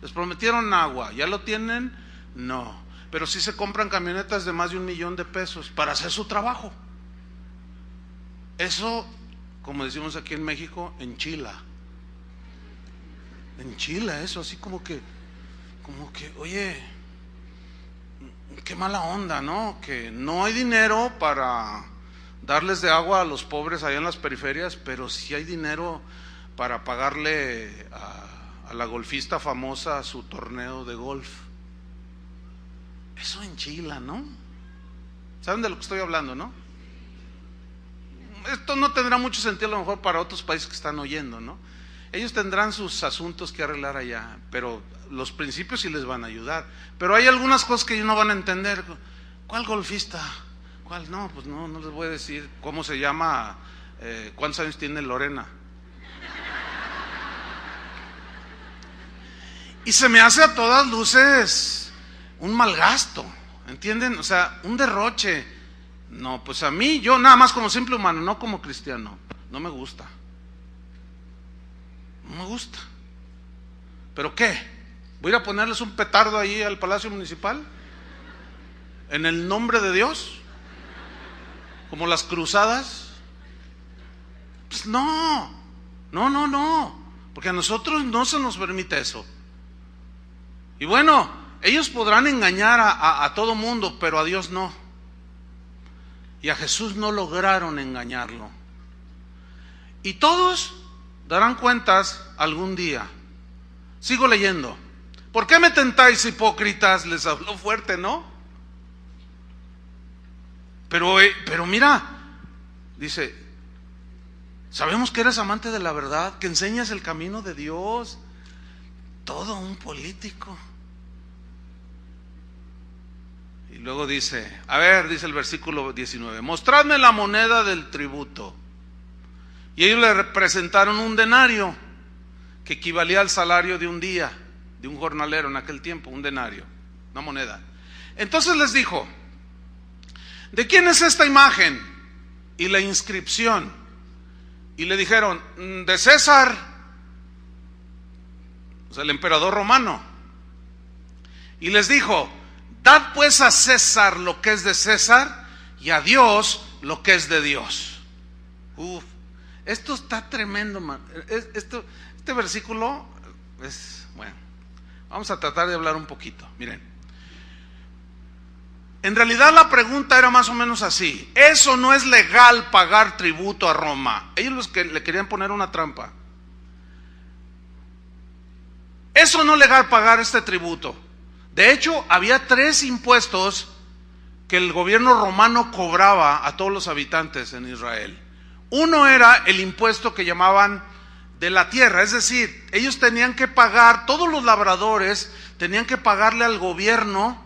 ¿Les prometieron agua? ¿Ya lo tienen? No. Pero sí se compran camionetas de más de $1,000,000 para hacer su trabajo. Eso, como decimos aquí en México, enchila. Enchila eso, así como que, oye, qué mala onda, ¿no? Que no hay dinero para darles de agua a los pobres allá en las periferias, pero sí hay dinero para pagarle a la golfista famosa su torneo de golf. Eso enchila, ¿no? ¿Saben de lo que estoy hablando, no? Esto no tendrá mucho sentido a lo mejor para otros países que están oyendo, ¿no? Ellos tendrán sus asuntos que arreglar allá, pero los principios sí les van a ayudar. Pero hay algunas cosas que ellos no van a entender. ¿Cuál golfista? ¿Cuál? No, pues no les voy a decir cómo se llama, cuántos años tiene Lorena. Y se me hace a todas luces un mal gasto, ¿entienden? O sea, un derroche. No, pues a mí, yo nada más como simple humano, no como cristiano, no me gusta. No me gusta. ¿Pero qué? ¿Voy a ir a ponerles un petardo ahí al Palacio Municipal? ¿En el nombre de Dios? ¿Como las cruzadas? Pues no, porque a nosotros no se nos permite eso. Y bueno, ellos podrán engañar a todo mundo, pero a Dios no. Y a Jesús no lograron engañarlo. Y todos darán cuentas algún día. Sigo leyendo. ¿Por qué me tentáis, hipócritas? Les habló fuerte, ¿no? Pero mira, dice: sabemos que eres amante de la verdad, que enseñas el camino de Dios. Todo un político. Y luego dice, dice el versículo 19, mostradme la moneda del tributo. Y ellos le representaron un denario, que equivalía al salario de un día, de un jornalero en aquel tiempo, un denario, una moneda. Entonces les dijo: ¿de quién es esta imagen y la inscripción? Y le dijeron: de César, o sea, el emperador romano. Y les dijo: dad pues a César lo que es de César y a Dios lo que es de Dios. Esto está tremendo, man. Este versículo es, bueno, vamos a tratar de hablar un poquito. Miren, en realidad la pregunta era más o menos así: eso no es legal, pagar tributo a Roma. Ellos le querían poner una trampa. Eso no es legal, pagar este tributo. De hecho, había 3 impuestos que el gobierno romano cobraba a todos los habitantes en Israel. Uno era el impuesto que llamaban de la tierra, es decir, ellos tenían que pagar, todos los labradores tenían que pagarle al gobierno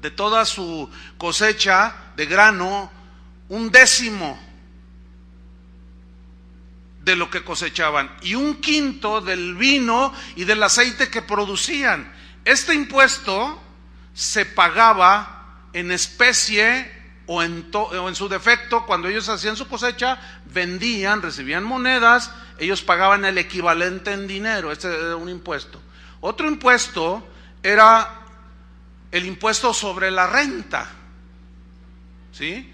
de toda su cosecha de grano 1/10 de lo que cosechaban y 1/5 del vino y del aceite que producían. Este impuesto se pagaba en especie o en su defecto, cuando ellos hacían su cosecha, vendían, recibían monedas, ellos pagaban el equivalente en dinero. Este era un impuesto. Otro impuesto era el impuesto sobre la renta, ¿sí?,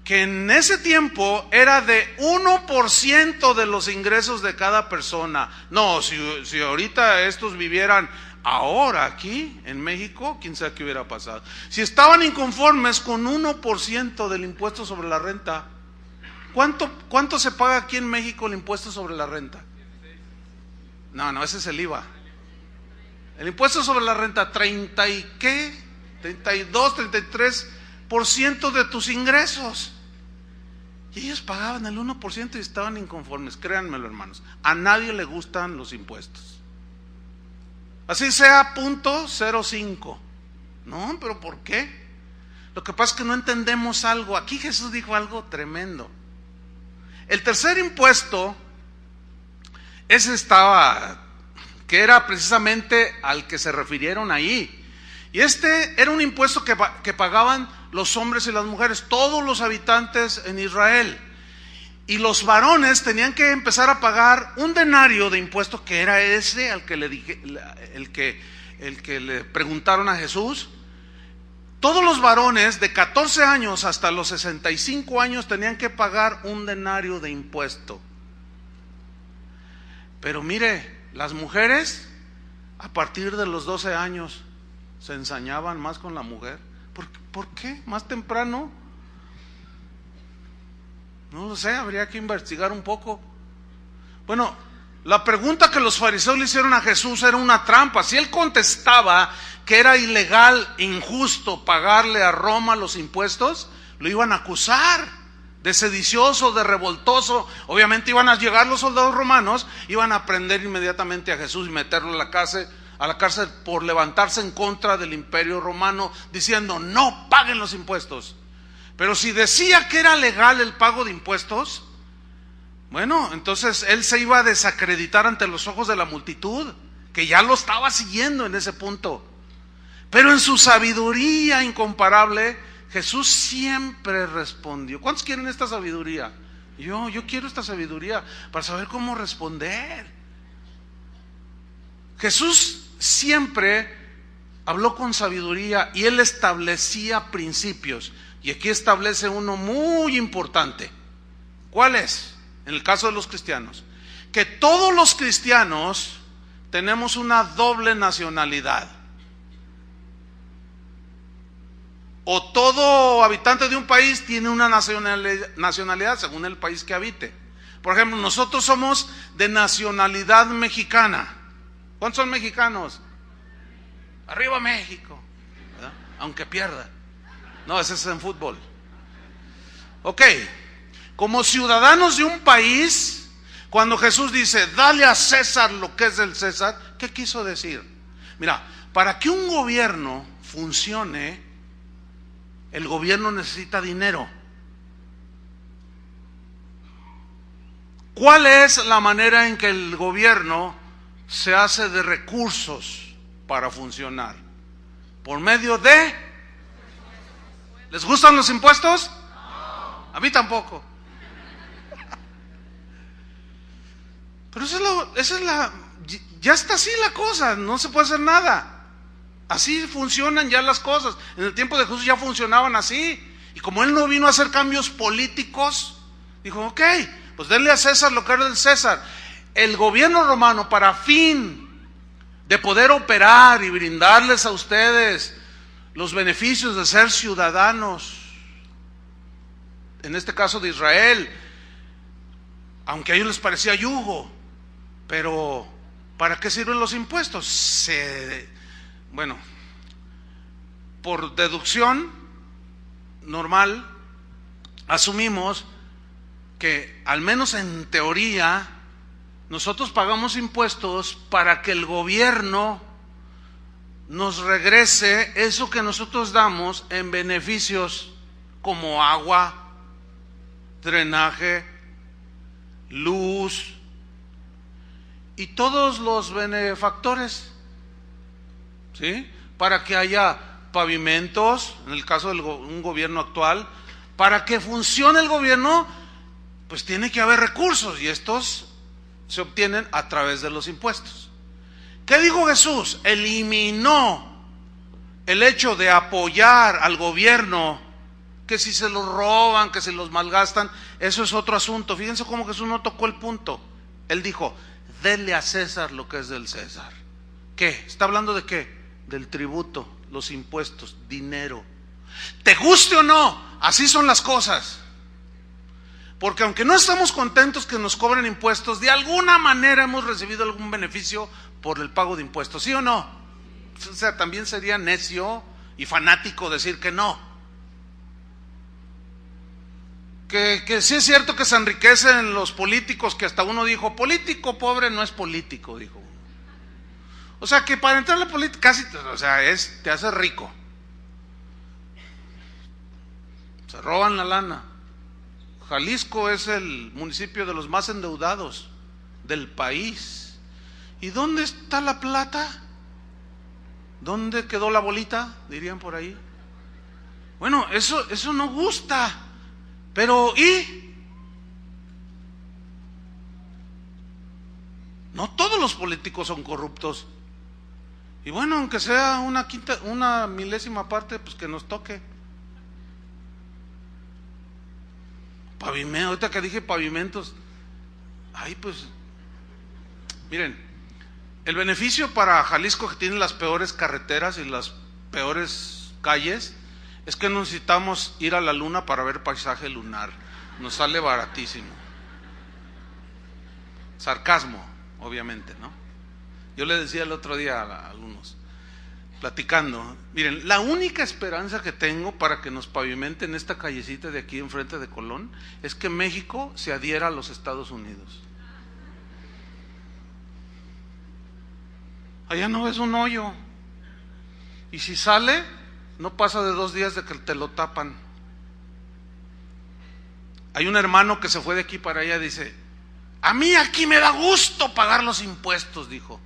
que en ese tiempo era de 1% de los ingresos de cada persona. No, si ahorita estos vivieran ahora aquí en México, quién sabe qué hubiera pasado. Si estaban inconformes con 1% del impuesto sobre la renta, ¿cuánto se paga aquí en México el impuesto sobre la renta? No, ese es el IVA. El impuesto sobre la renta, 32, 33% de tus ingresos. Y ellos pagaban el 1% y estaban inconformes. Créanmelo, hermanos, a nadie le gustan los impuestos. Así sea 0.05. No, pero ¿por qué? Lo que pasa es que no entendemos algo. Aquí Jesús dijo algo tremendo. El tercer impuesto, ese estaba, que era precisamente al que se refirieron ahí. Y este era un impuesto que pagaban los hombres y las mujeres, todos los habitantes en Israel. Y los varones tenían que empezar a pagar un denario de impuesto, que era ese al que el que le preguntaron a Jesús. Todos los varones de 14 años hasta los 65 años tenían que pagar un denario de impuesto. Pero mire, las mujeres a partir de los 12 años se ensañaban más con la mujer. ¿Por qué? Más temprano. No lo sé, habría que investigar un poco. Bueno, la pregunta que los fariseos le hicieron a Jesús era una trampa. Si él contestaba que era ilegal, injusto pagarle a Roma los impuestos, lo iban a acusar de sedicioso, de revoltoso. Obviamente iban a llegar los soldados romanos, iban a prender inmediatamente a Jesús y meterlo a la cárcel por levantarse en contra del imperio romano, diciendo no paguen los impuestos. Pero si decía que era legal el pago de impuestos, bueno, entonces él se iba a desacreditar ante los ojos de la multitud, que ya lo estaba siguiendo en ese punto. Pero en su sabiduría incomparable, Jesús siempre respondió. ¿Cuántos quieren esta sabiduría? Yo quiero esta sabiduría para saber cómo responder. Jesús siempre habló con sabiduría y él establecía principios. Y aquí establece uno muy importante. ¿Cuál es? En el caso de los cristianos, que todos los cristianos tenemos una doble nacionalidad. O todo habitante de un país tiene una nacionalidad según el país que habite. Por ejemplo, nosotros somos de nacionalidad mexicana. ¿Cuántos son mexicanos? Arriba México, ¿verdad? Aunque pierda. No, ese es en fútbol. Ok, como ciudadanos de un país, cuando Jesús dice, dale a César lo que es del César, ¿qué quiso decir? Mira, para que un gobierno funcione, el gobierno necesita dinero. ¿Cuál es la manera en que el gobierno se hace de recursos para funcionar? Por medio de... ¿Les gustan los impuestos? A mí tampoco. Pero ya está así la cosa, no se puede hacer nada. Así funcionan ya las cosas. En el tiempo de Jesús ya funcionaban así. Y como él no vino a hacer cambios políticos, dijo, ok, pues denle a César lo que era del César. El gobierno romano, para fin de poder operar y brindarles a ustedes los beneficios de ser ciudadanos, en este caso de Israel, aunque a ellos les parecía yugo, pero ¿para qué sirven los impuestos? Bueno, por deducción normal, asumimos que, al menos en teoría, nosotros pagamos impuestos para que el gobierno nos regrese eso que nosotros damos en beneficios como agua, drenaje, luz y todos los benefactores, ¿sí? Para que haya pavimentos, en el caso de un gobierno actual, para que funcione el gobierno, pues tiene que haber recursos y estos se obtienen a través de los impuestos. ¿Qué dijo Jesús? Eliminó el hecho de apoyar al gobierno, que si se los roban, que se los malgastan, eso es otro asunto. Fíjense cómo Jesús no tocó el punto. Él dijo, denle a César lo que es del César. ¿Qué? ¿Está hablando de qué? Del tributo, los impuestos, dinero. ¿Te guste o no? Así son las cosas. Porque aunque no estamos contentos que nos cobren impuestos, de alguna manera hemos recibido algún beneficio por el pago de impuestos, ¿sí o no? O sea, también sería necio y fanático decir que no. Que sí es cierto que se enriquecen los políticos, que hasta uno dijo, político pobre no es político, dijo. O sea, que para entrar a la política casi, o sea, te hace rico. Se roban la lana. Jalisco es el municipio de los más endeudados del país. ¿Y dónde está la plata? ¿Dónde quedó la bolita? Dirían por ahí. Bueno, eso no gusta. Pero ¿y? No todos los políticos son corruptos. Y bueno, aunque sea una milésima parte, pues que nos toque. Pavimento, ahorita que dije pavimentos, ay pues, miren, el beneficio para Jalisco, que tiene las peores carreteras y las peores calles, es que no necesitamos ir a la luna para ver paisaje lunar, nos sale baratísimo. Sarcasmo, obviamente, ¿no? Yo le decía el otro día a algunos, platicando, miren, la única esperanza que tengo para que nos pavimenten esta callecita de aquí enfrente de Colón es que México se adhiera a los Estados Unidos. Allá no ves un hoyo, y si sale, no pasa de 2 días de que te lo tapan. Hay un hermano que se fue de aquí para allá, dice, a mí aquí me da gusto pagar los impuestos, dijo.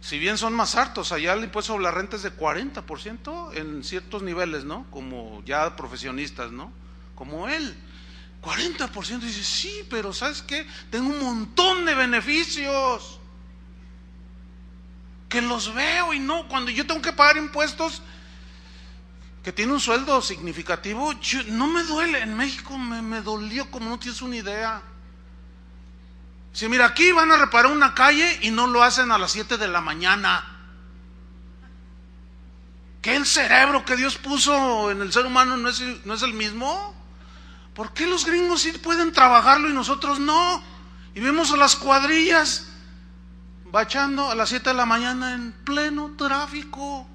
Si bien son más hartos, allá el impuesto sobre la renta es de 40% en ciertos niveles, ¿no? Como ya profesionistas, ¿no? Como él, 40%. Dice, sí, pero ¿sabes qué? Tengo un montón de beneficios que los veo y no, cuando yo tengo que pagar impuestos, que tiene un sueldo significativo, no me duele. En México me dolió como no tienes una idea. Si mira, aquí van a reparar una calle y no lo hacen a las 7 de la mañana. ¿Qué el cerebro que Dios puso en el ser humano no es el mismo? ¿Por qué los gringos sí pueden trabajarlo y nosotros no? Y vemos a las cuadrillas bachando a las 7 de la mañana en pleno tráfico.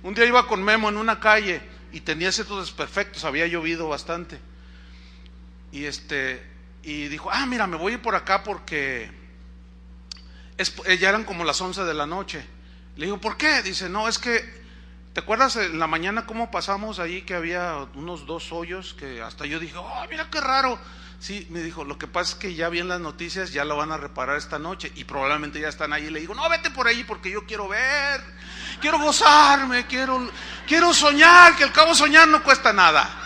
Un día iba con Memo en una calle y tenía ciertos desperfectos, había llovido bastante. Y dijo, mira, me voy a ir por acá porque ya eran como las 11 de la noche. Le digo, ¿por qué? Dice, no, es que, ¿te acuerdas en la mañana cómo pasamos ahí que había unos 2 hoyos que hasta yo dije, oh, mira qué raro? Sí, me dijo, lo que pasa es que ya vi en las noticias, ya lo van a reparar esta noche y probablemente ya están ahí. Le digo, no, vete por ahí porque yo quiero ver, quiero gozarme, quiero soñar, que al cabo soñar no cuesta nada.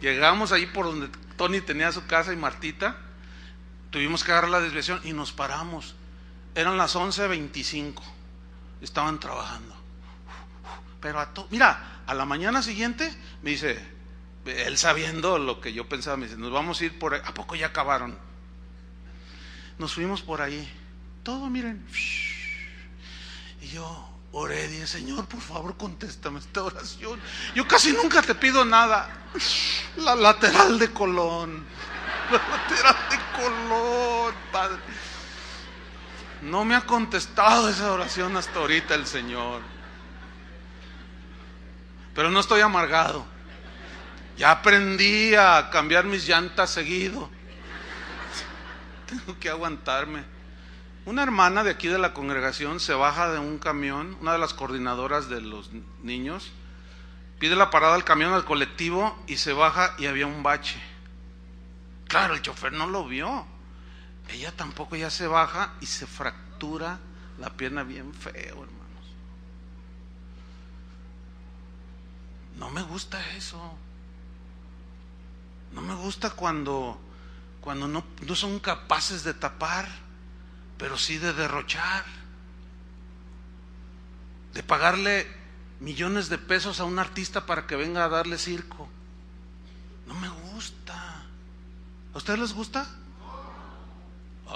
Llegamos ahí por donde Tony tenía su casa y Martita, tuvimos que agarrar la desviación y nos paramos. Eran las 11:25, estaban trabajando. Pero mira, a la mañana siguiente me dice, él sabiendo lo que yo pensaba, me dice, nos vamos a ir por ahí. ¿A poco ya acabaron? Nos fuimos por ahí, todo miren. Y yo oré, dije, Señor, por favor, contéstame esta oración. Yo casi nunca te pido nada. La lateral de Colón, la lateral de Colón, Padre. No me ha contestado esa oración hasta ahorita el Señor. Pero no estoy amargado. Ya aprendí a cambiar mis llantas seguido. Tengo que aguantarme. Una hermana de aquí de la congregación se baja de un camión, una de las coordinadoras de los niños, pide la parada al camión, al colectivo, y se baja y había un bache Claro, el chofer no lo vio. Ella tampoco, ya se baja y se fractura la pierna bien feo, hermanos. No me gusta eso. No me gusta cuando no son capaces de tapar, pero sí de derrochar, de pagarle millones de pesos a un artista para que venga a darle circo. No me gusta. ¿A ustedes les gusta?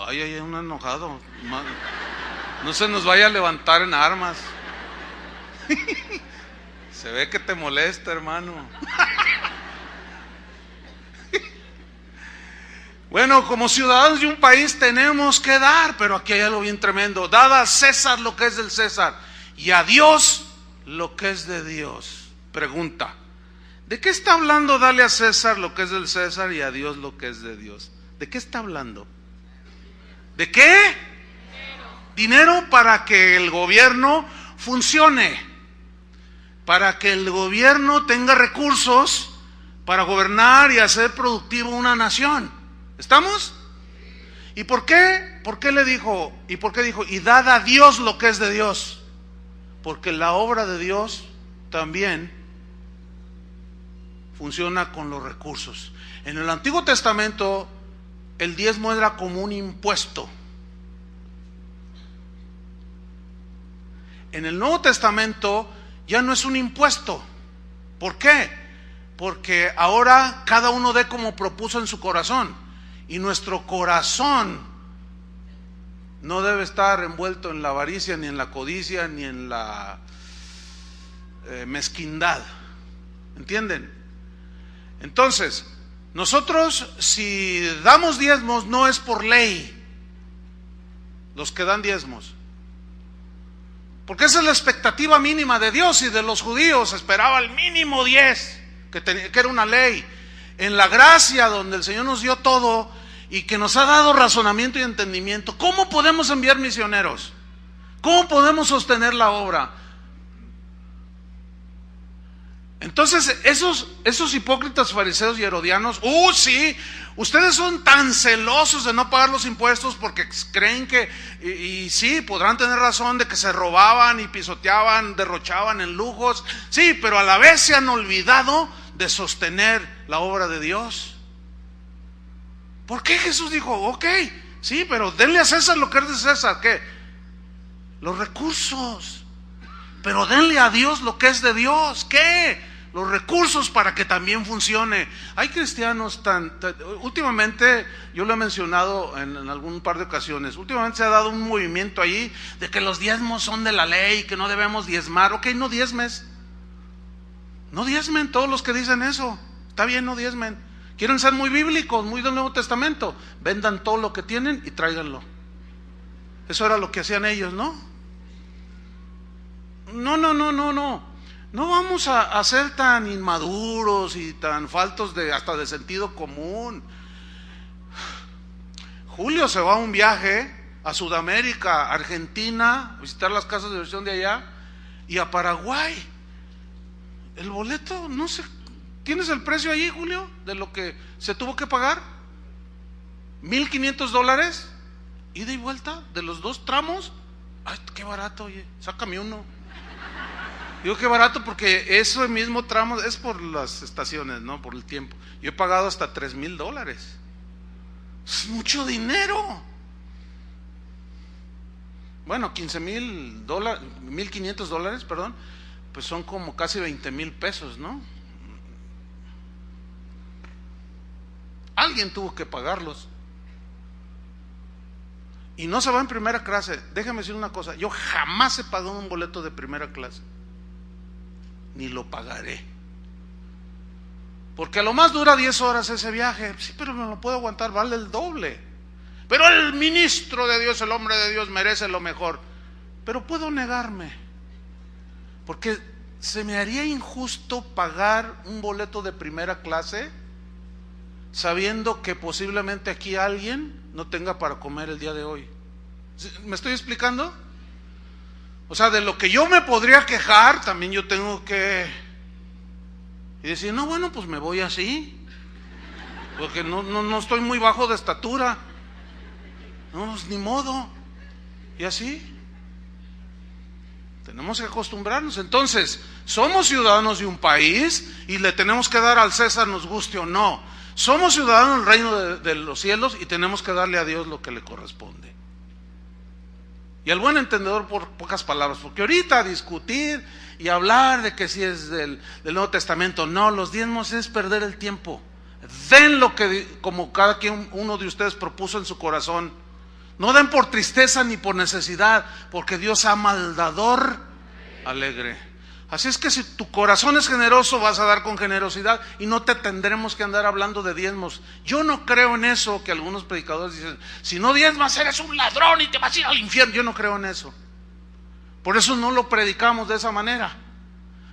Ay, hay un enojado. No se nos vaya a levantar en armas. Se ve que te molesta, hermano. Bueno, como ciudadanos de un país tenemos que dar, pero aquí hay algo bien tremendo. Dad a César lo que es del César y a Dios lo que es de Dios. Pregunta: ¿de qué está hablando darle a César lo que es del César y a Dios lo que es de Dios? ¿De qué está hablando? ¿De qué? Dinero para que el gobierno funcione, para que el gobierno tenga recursos para gobernar y hacer productivo una nación. ¿Estamos? ¿Y por qué? ¿Por qué le dijo? ¿Y por qué dijo? Y dad a Dios lo que es de Dios. Porque la obra de Dios también funciona con los recursos. En el Antiguo Testamento el diezmo era como un impuesto. En el Nuevo Testamento ya no es un impuesto. ¿Por qué? Porque ahora cada uno dé como propuso en su corazón. Y nuestro corazón no debe estar envuelto en la avaricia, ni en la codicia, ni en la mezquindad. ¿Entienden? Entonces, nosotros si damos diezmos no es por ley, los que dan diezmos, porque esa es la expectativa mínima de Dios y de los judíos. Esperaba el mínimo 10, que era una ley. En la gracia donde el Señor nos dio todo y que nos ha dado razonamiento y entendimiento, ¿cómo podemos enviar misioneros? ¿Cómo podemos sostener la obra? Entonces esos hipócritas fariseos y herodianos, sí, ustedes son tan celosos de no pagar los impuestos porque creen que, y sí, podrán tener razón de que se robaban y pisoteaban, derrochaban en lujos, sí, pero a la vez se han olvidado de sostener la obra de Dios. ¿Por qué Jesús dijo, ok, sí, pero denle a César lo que es de César? ¿Qué? Los recursos. Pero denle a Dios lo que es de Dios. ¿Qué? Los recursos para que también funcione. Hay cristianos últimamente, yo lo he mencionado en algún par de ocasiones, últimamente se ha dado un movimiento ahí de que los diezmos son de la ley, que no debemos diezmar. Ok, no diezmes. No diezmen todos los que dicen eso. Está bien, no diezmen. Quieren ser muy bíblicos, muy del Nuevo Testamento. Vendan todo lo que tienen y tráiganlo. Eso era lo que hacían ellos, ¿no? No vamos a ser tan inmaduros y tan faltos hasta de sentido común. Julio se va a un viaje a Sudamérica, Argentina, a visitar las casas de diversión de allá, y a Paraguay. El boleto, no sé, ¿tienes el precio ahí, Julio? De lo que se tuvo que pagar. $1,500, ida y vuelta, de los 2 tramos. Ay, qué barato, oye, sácame uno. Digo qué barato porque ese mismo tramo es por las estaciones, no por el tiempo. Yo he pagado hasta $3,000. Es mucho dinero. Bueno, $15,000, $1,500, perdón, pues son como casi 20,000 pesos, ¿no? Alguien tuvo que pagarlos. Y no se va en primera clase. Déjame decir una cosa, yo jamás he pagado un boleto de primera clase, ni lo pagaré, porque a lo más dura 10 horas ese viaje. Sí, pero no lo puedo aguantar, vale el doble. Pero el ministro de Dios, el hombre de Dios, merece lo mejor. Pero puedo negarme, porque se me haría injusto pagar un boleto de primera clase sabiendo que posiblemente aquí alguien no tenga para comer el día de hoy. ¿Me estoy explicando? O sea, de lo que yo me podría quejar, también yo tengo que y decir, no, bueno, pues me voy así. porque no estoy muy bajo de estatura. No, pues, ni modo. Y así tenemos que acostumbrarnos. Entonces, somos ciudadanos de un país y le tenemos que dar al César, nos guste o no. Somos ciudadanos del reino de los cielos y tenemos que darle a Dios lo que le corresponde. Y al buen entendedor, por pocas palabras, porque ahorita discutir y hablar de que si es del Nuevo Testamento, no, los diezmos es perder el tiempo. Den lo que, como cada quien, uno de ustedes propuso en su corazón. No den por tristeza ni por necesidad, porque Dios ama al dador alegre. Así es que si tu corazón es generoso, vas a dar con generosidad y no te tendremos que andar hablando de diezmos. Yo no creo en eso que algunos predicadores dicen, si no diezmas eres un ladrón y te vas a ir al infierno. Yo no creo en eso. Por eso no lo predicamos de esa manera.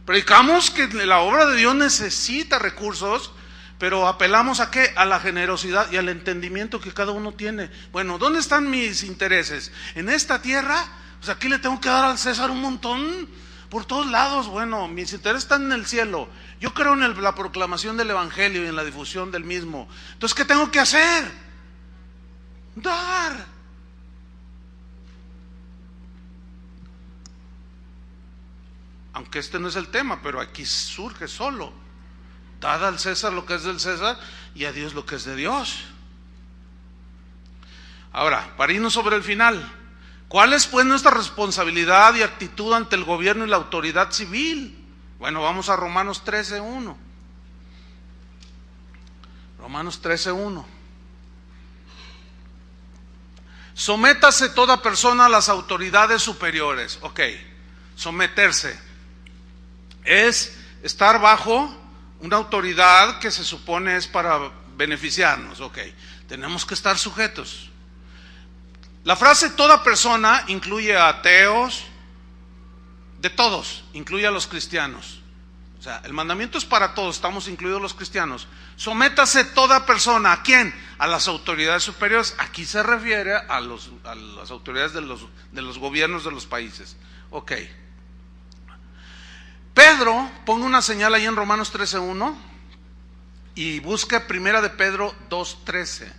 Predicamos que la obra de Dios necesita recursos, pero apelamos ¿a qué? A la generosidad y al entendimiento que cada uno tiene. Bueno, ¿dónde están mis intereses? ¿En esta tierra? Pues aquí le tengo que dar al César un montón. Por todos lados, bueno, mis intereses están en el cielo. Yo creo en la proclamación del evangelio y en la difusión del mismo. Entonces, ¿qué tengo que hacer? Dar. Aunque este no es el tema, pero aquí surge solo. Dad al César lo que es del César y a Dios lo que es de Dios. Ahora, para irnos sobre el final, ¿cuál es pues nuestra responsabilidad y actitud ante el gobierno y la autoridad civil? Bueno, vamos a Romanos 13:1. Romanos 13:1. Sométase toda persona a las autoridades superiores. Ok, someterse es estar bajo una autoridad que se supone es para beneficiarnos. Ok, tenemos que estar sujetos. La frase toda persona incluye a ateos, de todos, incluye a los cristianos. O sea, el mandamiento es para todos, estamos incluidos los cristianos. Sométase toda persona, ¿a quién? A las autoridades superiores. Aquí se refiere a las autoridades de los gobiernos de los países. Ok. Pedro, ponga una señal ahí en Romanos 13:1 y busque primera de Pedro 2:13.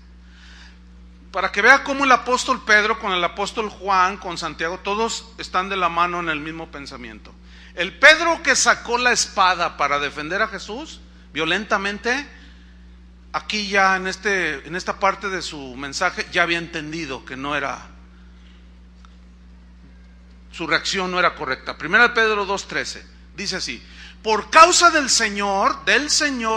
Para que vea cómo el apóstol Pedro con el apóstol Juan, con Santiago, todos están de la mano en el mismo pensamiento. El Pedro que sacó la espada para defender a Jesús violentamente, aquí ya en esta parte de su mensaje ya había entendido que su reacción no era correcta. Primera de Pedro 2:13, dice así: por causa del Señor,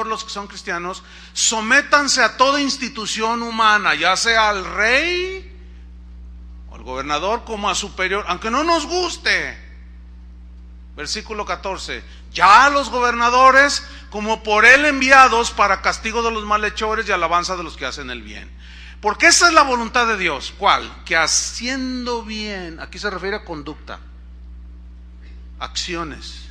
los que son cristianos, sométanse a toda institución humana, ya sea al rey o al gobernador como a superior, aunque no nos guste. Versículo 14, ya a los gobernadores como por él enviados para castigo de los malhechores y alabanza de los que hacen el bien. Porque esa es la voluntad de Dios. ¿Cuál? Que haciendo bien, aquí se refiere a conducta, acciones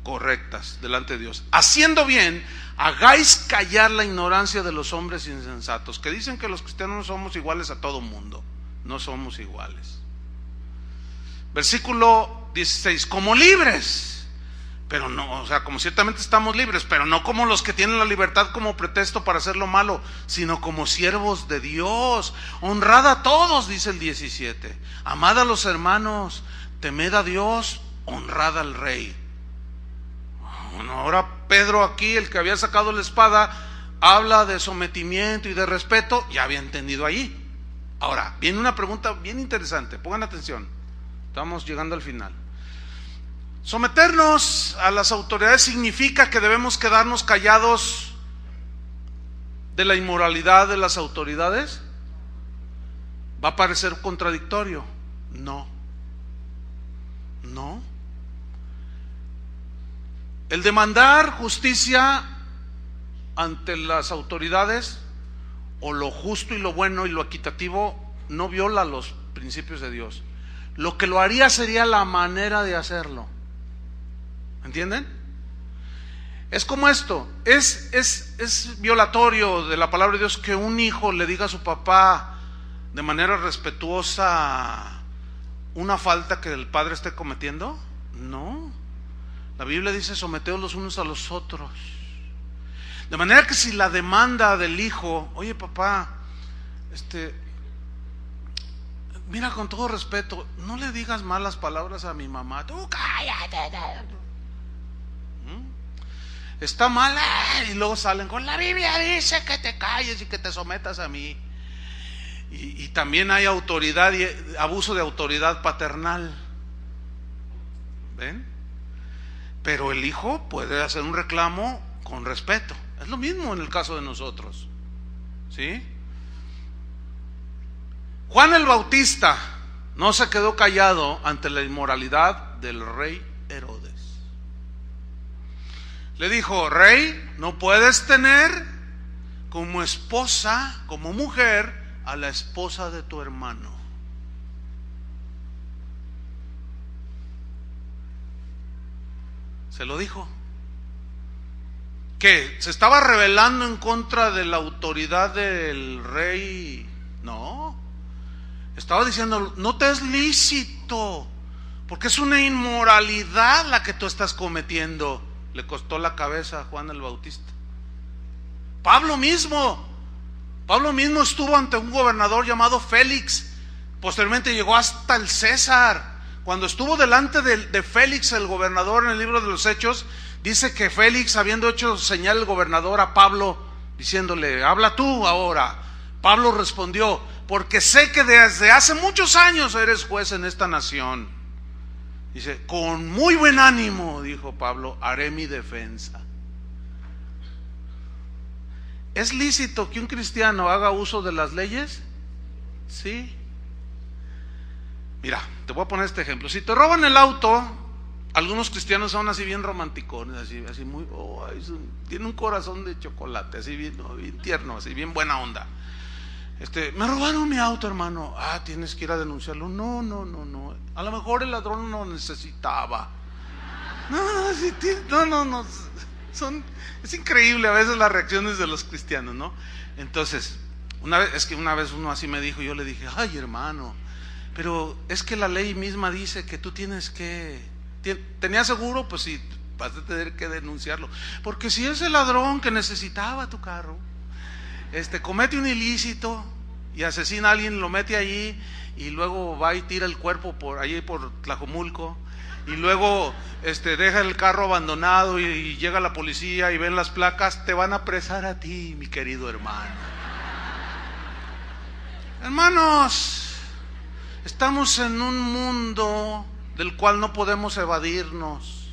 correctas delante de Dios, haciendo bien, hagáis callar la ignorancia de los hombres insensatos, que dicen que los cristianos no somos iguales a todo mundo. No somos iguales. Versículo 16, como libres, pero no, o sea, como ciertamente estamos libres, pero no como los que tienen la libertad como pretexto para hacer lo malo, sino como siervos de Dios. Honrad a todos, dice el 17, amad a los hermanos, temed a Dios, honrad al rey. Bueno, ahora Pedro aquí, el que había sacado la espada, habla de sometimiento y de respeto, ya había entendido ahí. Ahora, viene una pregunta bien interesante, pongan atención, estamos llegando al final. Someternos a las autoridades significa que debemos quedarnos callados de la inmoralidad de las autoridades. ¿Va a parecer contradictorio? No. El demandar justicia ante las autoridades, o lo justo y lo bueno y lo equitativo, no viola los principios de Dios. Lo que lo haría sería la manera de hacerlo. ¿Entienden? Es como esto, es violatorio de la palabra de Dios que un hijo le diga a su papá de manera respetuosa una falta que el padre esté cometiendo. No. La Biblia dice: someteos los unos a los otros. De manera que si la demanda del hijo, oye papá, mira, con todo respeto, no le digas malas palabras a mi mamá, tú cállate. Está mal, y luego salen con la Biblia dice que te calles y que te sometas a mí. Y también hay autoridad y abuso de autoridad paternal. ¿Ven? Pero el hijo puede hacer un reclamo con respeto. Es lo mismo en el caso de nosotros. ¿Sí? Juan el Bautista no se quedó callado ante la inmoralidad del rey Herodes. Le dijo: rey, no puedes tener como esposa, como mujer, a la esposa de tu hermano. Se lo dijo. ¿Qué? ¿Se estaba rebelando en contra de la autoridad del rey? No. Estaba diciendo: no te es lícito, porque es una inmoralidad la que tú estás cometiendo. Le costó la cabeza a Juan el Bautista. Pablo mismo estuvo ante un gobernador llamado Félix. Posteriormente llegó hasta el César. Cuando estuvo delante de Félix, el gobernador, en el libro de los Hechos, dice que Félix, habiendo hecho señal el gobernador a Pablo, diciéndole: habla tú ahora. Pablo respondió: porque sé que desde hace muchos años eres juez en esta nación. Dice: con muy buen ánimo, dijo Pablo, haré mi defensa. ¿Es lícito que un cristiano haga uso de las leyes? Sí. Mira, te voy a poner este ejemplo. Si te roban el auto, algunos cristianos son así bien romanticones, así muy, tiene un corazón de chocolate, así bien tierno, así bien buena onda. Me robaron mi auto, hermano. Tienes que ir a denunciarlo. No. A lo mejor el ladrón no necesitaba. No. Es increíble a veces las reacciones de los cristianos, ¿no? Entonces, una vez uno así me dijo, yo le dije: ay, hermano, pero es que la ley misma dice que tú tienes que... ¿Tenías seguro? Pues sí, vas a tener que denunciarlo. Porque si es el ladrón que necesitaba tu carro, comete un ilícito y asesina a alguien, lo mete allí y luego va y tira el cuerpo por allí por Tlajomulco, y luego deja el carro abandonado y llega la policía y ven las placas, te van a apresar a ti, mi querido hermano. Hermanos, estamos en un mundo del cual no podemos evadirnos.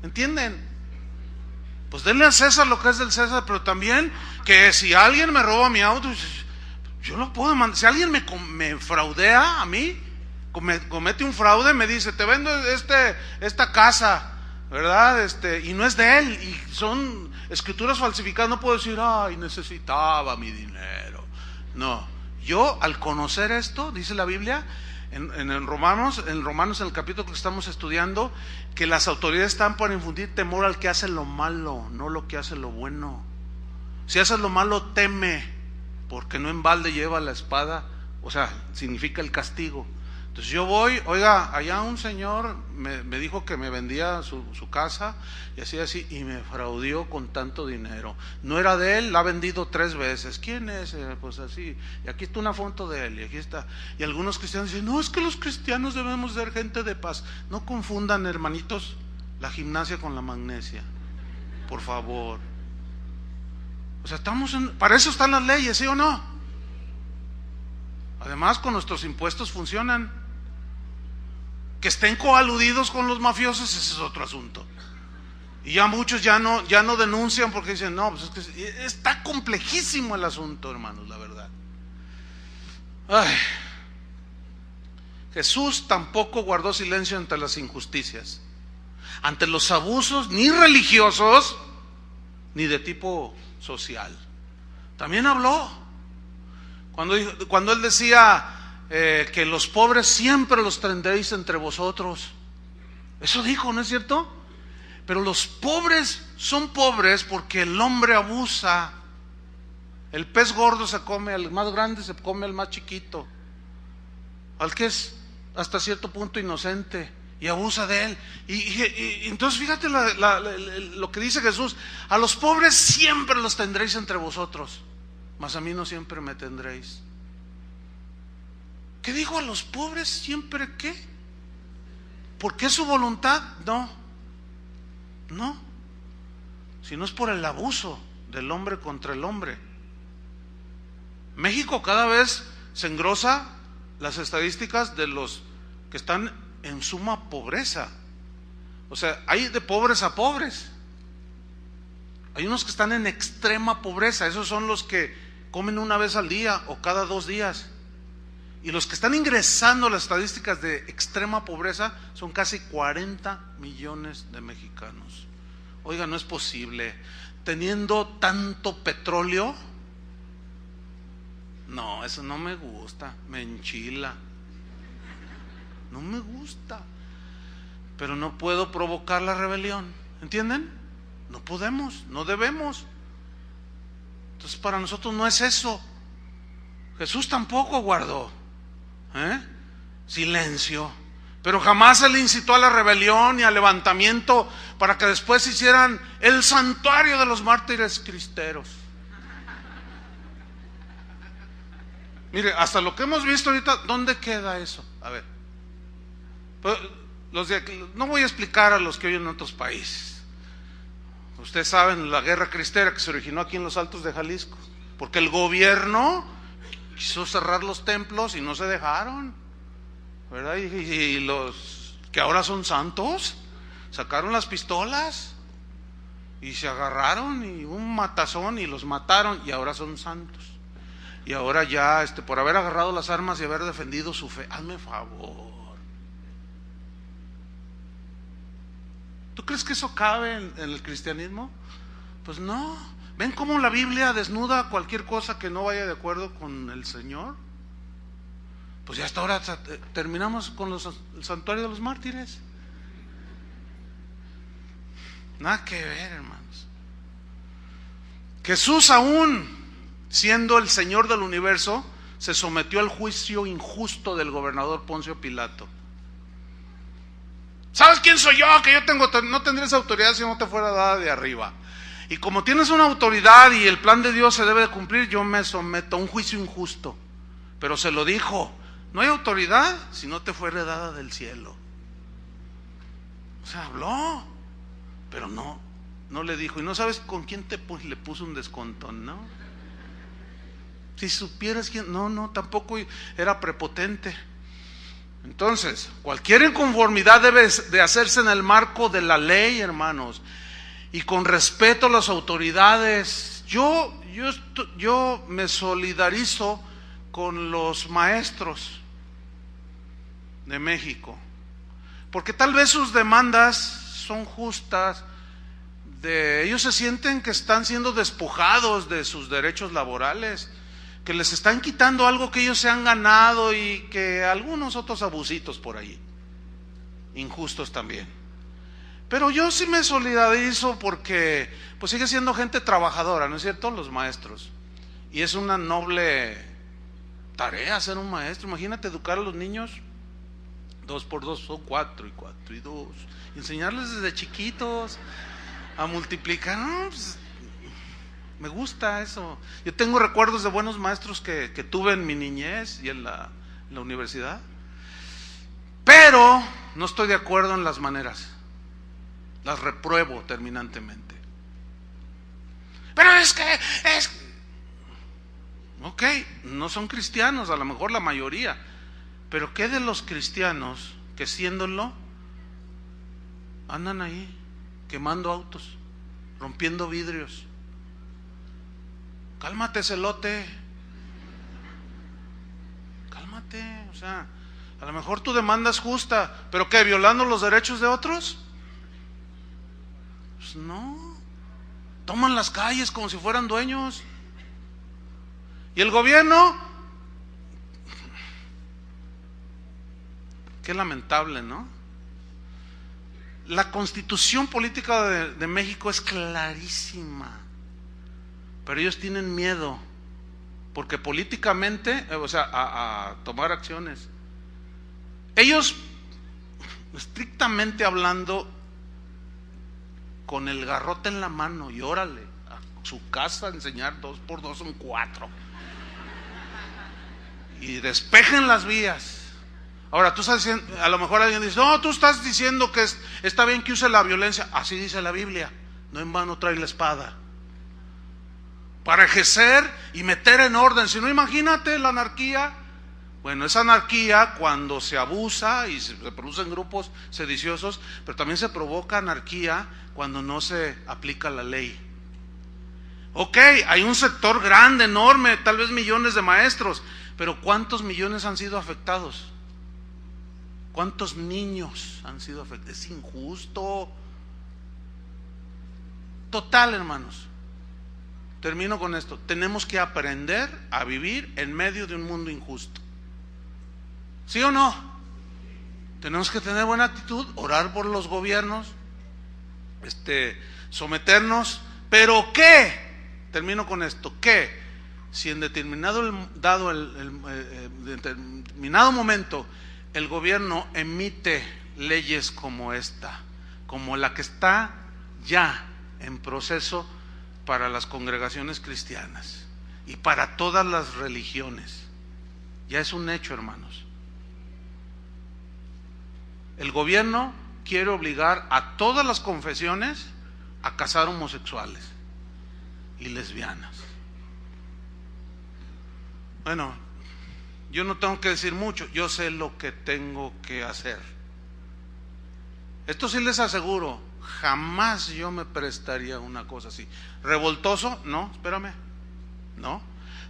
¿Entienden? Pues denle a César lo que es del César, pero también que si alguien me roba mi auto, yo no puedo mandar. Si alguien me fraudea a mí, comete un fraude, me dice: te vendo esta casa, ¿verdad? Y no es de él, y son escrituras falsificadas, no puedo decir: ay, necesitaba mi dinero. No, yo al conocer esto, dice la Biblia, en Romanos, en el capítulo que estamos estudiando, que las autoridades están para infundir temor al que hace lo malo, no lo que hace lo bueno. Si haces lo malo, teme, porque no en balde lleva la espada, o sea, significa el castigo. Entonces yo voy, oiga, allá un señor me dijo que me vendía su casa, y así, y me fraudió con tanto dinero. No era de él, la ha vendido 3 veces. ¿Quién es? Pues así, y aquí está una foto de él, y aquí está. Y algunos cristianos dicen: no, es que los cristianos debemos ser gente de paz. No confundan, hermanitos, la gimnasia con la magnesia, por favor. O sea, para eso están las leyes, ¿sí o no? Además, con nuestros impuestos funcionan. Que estén coaludidos con los mafiosos, ese es otro asunto. Y ya muchos ya no denuncian porque dicen: no, pues es que está complejísimo el asunto, hermanos, la verdad. Ay. Jesús tampoco guardó silencio ante las injusticias, ante los abusos, ni religiosos, ni de tipo social. También habló. Cuando él decía que los pobres siempre los tendréis entre vosotros. Eso dijo, ¿no es cierto? Pero los pobres son pobres porque el hombre abusa. El pez gordo se come al más grande, se come al más chiquito, al que es hasta cierto punto inocente, y abusa de él. Y entonces fíjate lo que dice Jesús: a los pobres siempre los tendréis entre vosotros, mas a mí no siempre me tendréis. ¿Qué dijo? ¿A los pobres siempre qué? ¿Porque es su voluntad? No, sino es por el abuso del hombre contra el hombre. México cada vez se engrosa las estadísticas de los que están en suma pobreza. O sea, hay de pobres a pobres. Hay unos que están en extrema pobreza, esos son los que comen una vez al día o cada 2 días. Y los que están ingresando a las estadísticas de extrema pobreza son casi 40 millones de mexicanos. Oiga, no es posible, teniendo tanto petróleo. No, eso no me gusta, me enchila. No me gusta. Pero no puedo provocar la rebelión, ¿entienden? No podemos, no debemos. Entonces para nosotros no es eso. Jesús tampoco guardó silencio, pero jamás se le incitó a la rebelión y al levantamiento para que después hicieran el santuario de los mártires cristeros. Mire, hasta lo que hemos visto ahorita, ¿dónde queda eso? A ver, pues, no voy a explicar a los que oyen en otros países. Ustedes saben la guerra cristera que se originó aquí en los Altos de Jalisco, porque el gobierno quiso cerrar los templos y no se dejaron, ¿verdad? Y los que ahora son santos sacaron las pistolas y se agarraron y un matazón y los mataron y ahora son santos. Y ahora ya por haber agarrado las armas y haber defendido su fe, hazme favor. ¿Tú crees que eso cabe en el cristianismo? Pues no. ¿Ven cómo la Biblia desnuda cualquier cosa que no vaya de acuerdo con el Señor? Pues ya hasta ahora terminamos con el santuario de los mártires. Nada que ver, hermanos. Jesús, aún siendo el Señor del universo, se sometió al juicio injusto del gobernador Poncio Pilato. ¿Sabes quién soy yo? Que no tendría esa autoridad si no te fuera dada de arriba. Y como tienes una autoridad y el plan de Dios se debe de cumplir, yo me someto a un juicio injusto. Pero se lo dijo: no hay autoridad si no te fuera dada del cielo. O sea, habló, pero no le dijo. Y no sabes con quién le puso un descontón, ¿no? Si supieras quién, no, tampoco era prepotente. Entonces, cualquier inconformidad debe de hacerse en el marco de la ley, hermanos, y con respeto a las autoridades. Yo me solidarizo con los maestros de México, porque tal vez sus demandas son justas. Ellos se sienten que están siendo despojados de sus derechos laborales, que les están quitando algo que ellos se han ganado y que algunos otros abusitos por ahí, injustos también. Pero yo sí me solidarizo porque pues sigue siendo gente trabajadora, ¿no es cierto? Los maestros. Y es una noble tarea ser un maestro. Imagínate educar a los niños. 2 por 2 son 4 y 4 y 2. Enseñarles desde chiquitos a multiplicar. No, pues, me gusta eso. Yo tengo recuerdos de buenos maestros que tuve en mi niñez y en la universidad. Pero no estoy de acuerdo en las maneras. Las repruebo terminantemente. Pero ok, no son cristianos, a lo mejor la mayoría. Pero ¿qué de los cristianos que siéndolo andan ahí quemando autos, rompiendo vidrios? Cálmate, celote. Cálmate, o sea, a lo mejor tu demanda es justa, pero ¿qué? ¿Violando los derechos de otros? Pues no. Toman las calles como si fueran dueños. ¿Y el gobierno? Qué lamentable, ¿no? La constitución política de México es clarísima, pero ellos tienen miedo, porque políticamente, o sea, a tomar acciones. Ellos estrictamente hablando, con el garrote en la mano y órale, a su casa a enseñar 2 por 2 son 4. Y despejen las vías. Ahora, tú estás diciendo, a lo mejor alguien dice, no, tú estás diciendo que está bien que use la violencia. Así dice la Biblia, no en vano trae la espada. Para ejercer y meter en orden. Si no, imagínate la anarquía. Bueno, esa anarquía cuando se abusa y se producen grupos sediciosos, pero también se provoca anarquía cuando no se aplica la ley. Ok, hay un sector grande, enorme, tal vez millones de maestros, pero ¿cuántos millones han sido afectados? ¿Cuántos niños han sido afectados? Es injusto. Total, hermanos. Termino con esto. Tenemos que aprender a vivir en medio de un mundo injusto. ¿Sí o no? Tenemos que tener buena actitud, orar por los gobiernos, someternos. ¿Pero qué? Termino con esto. ¿Qué? Si en determinado momento el gobierno emite leyes como esta, como la que está ya en proceso para las congregaciones cristianas y para todas las religiones, ya es un hecho, hermanos. El gobierno quiere obligar a todas las confesiones a casar homosexuales y lesbianas. Bueno, yo no tengo que decir mucho, yo sé lo que tengo que hacer. Esto sí les aseguro, jamás yo me prestaría a una cosa así. ¿Revoltoso? No, espérame. No,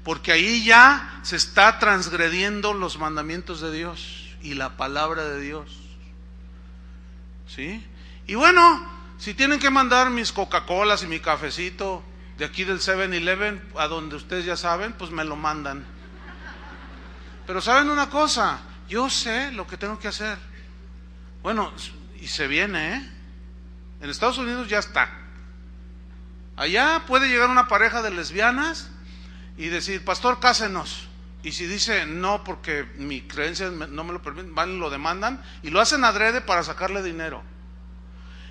porque ahí ya se está transgrediendo los mandamientos de Dios y la palabra de Dios. ¿Sí? Y bueno, si tienen que mandar mis Coca-Colas y mi cafecito de aquí del 7-Eleven a donde ustedes ya saben, pues me lo mandan. Pero ¿saben una cosa? Yo sé lo que tengo que hacer. Bueno, y se viene, ¿eh? En Estados Unidos ya está. Allá puede llegar una pareja de lesbianas y decir, pastor, cásenos. Y si dice no porque mi creencia no me lo permite, van y lo demandan y lo hacen adrede para sacarle dinero.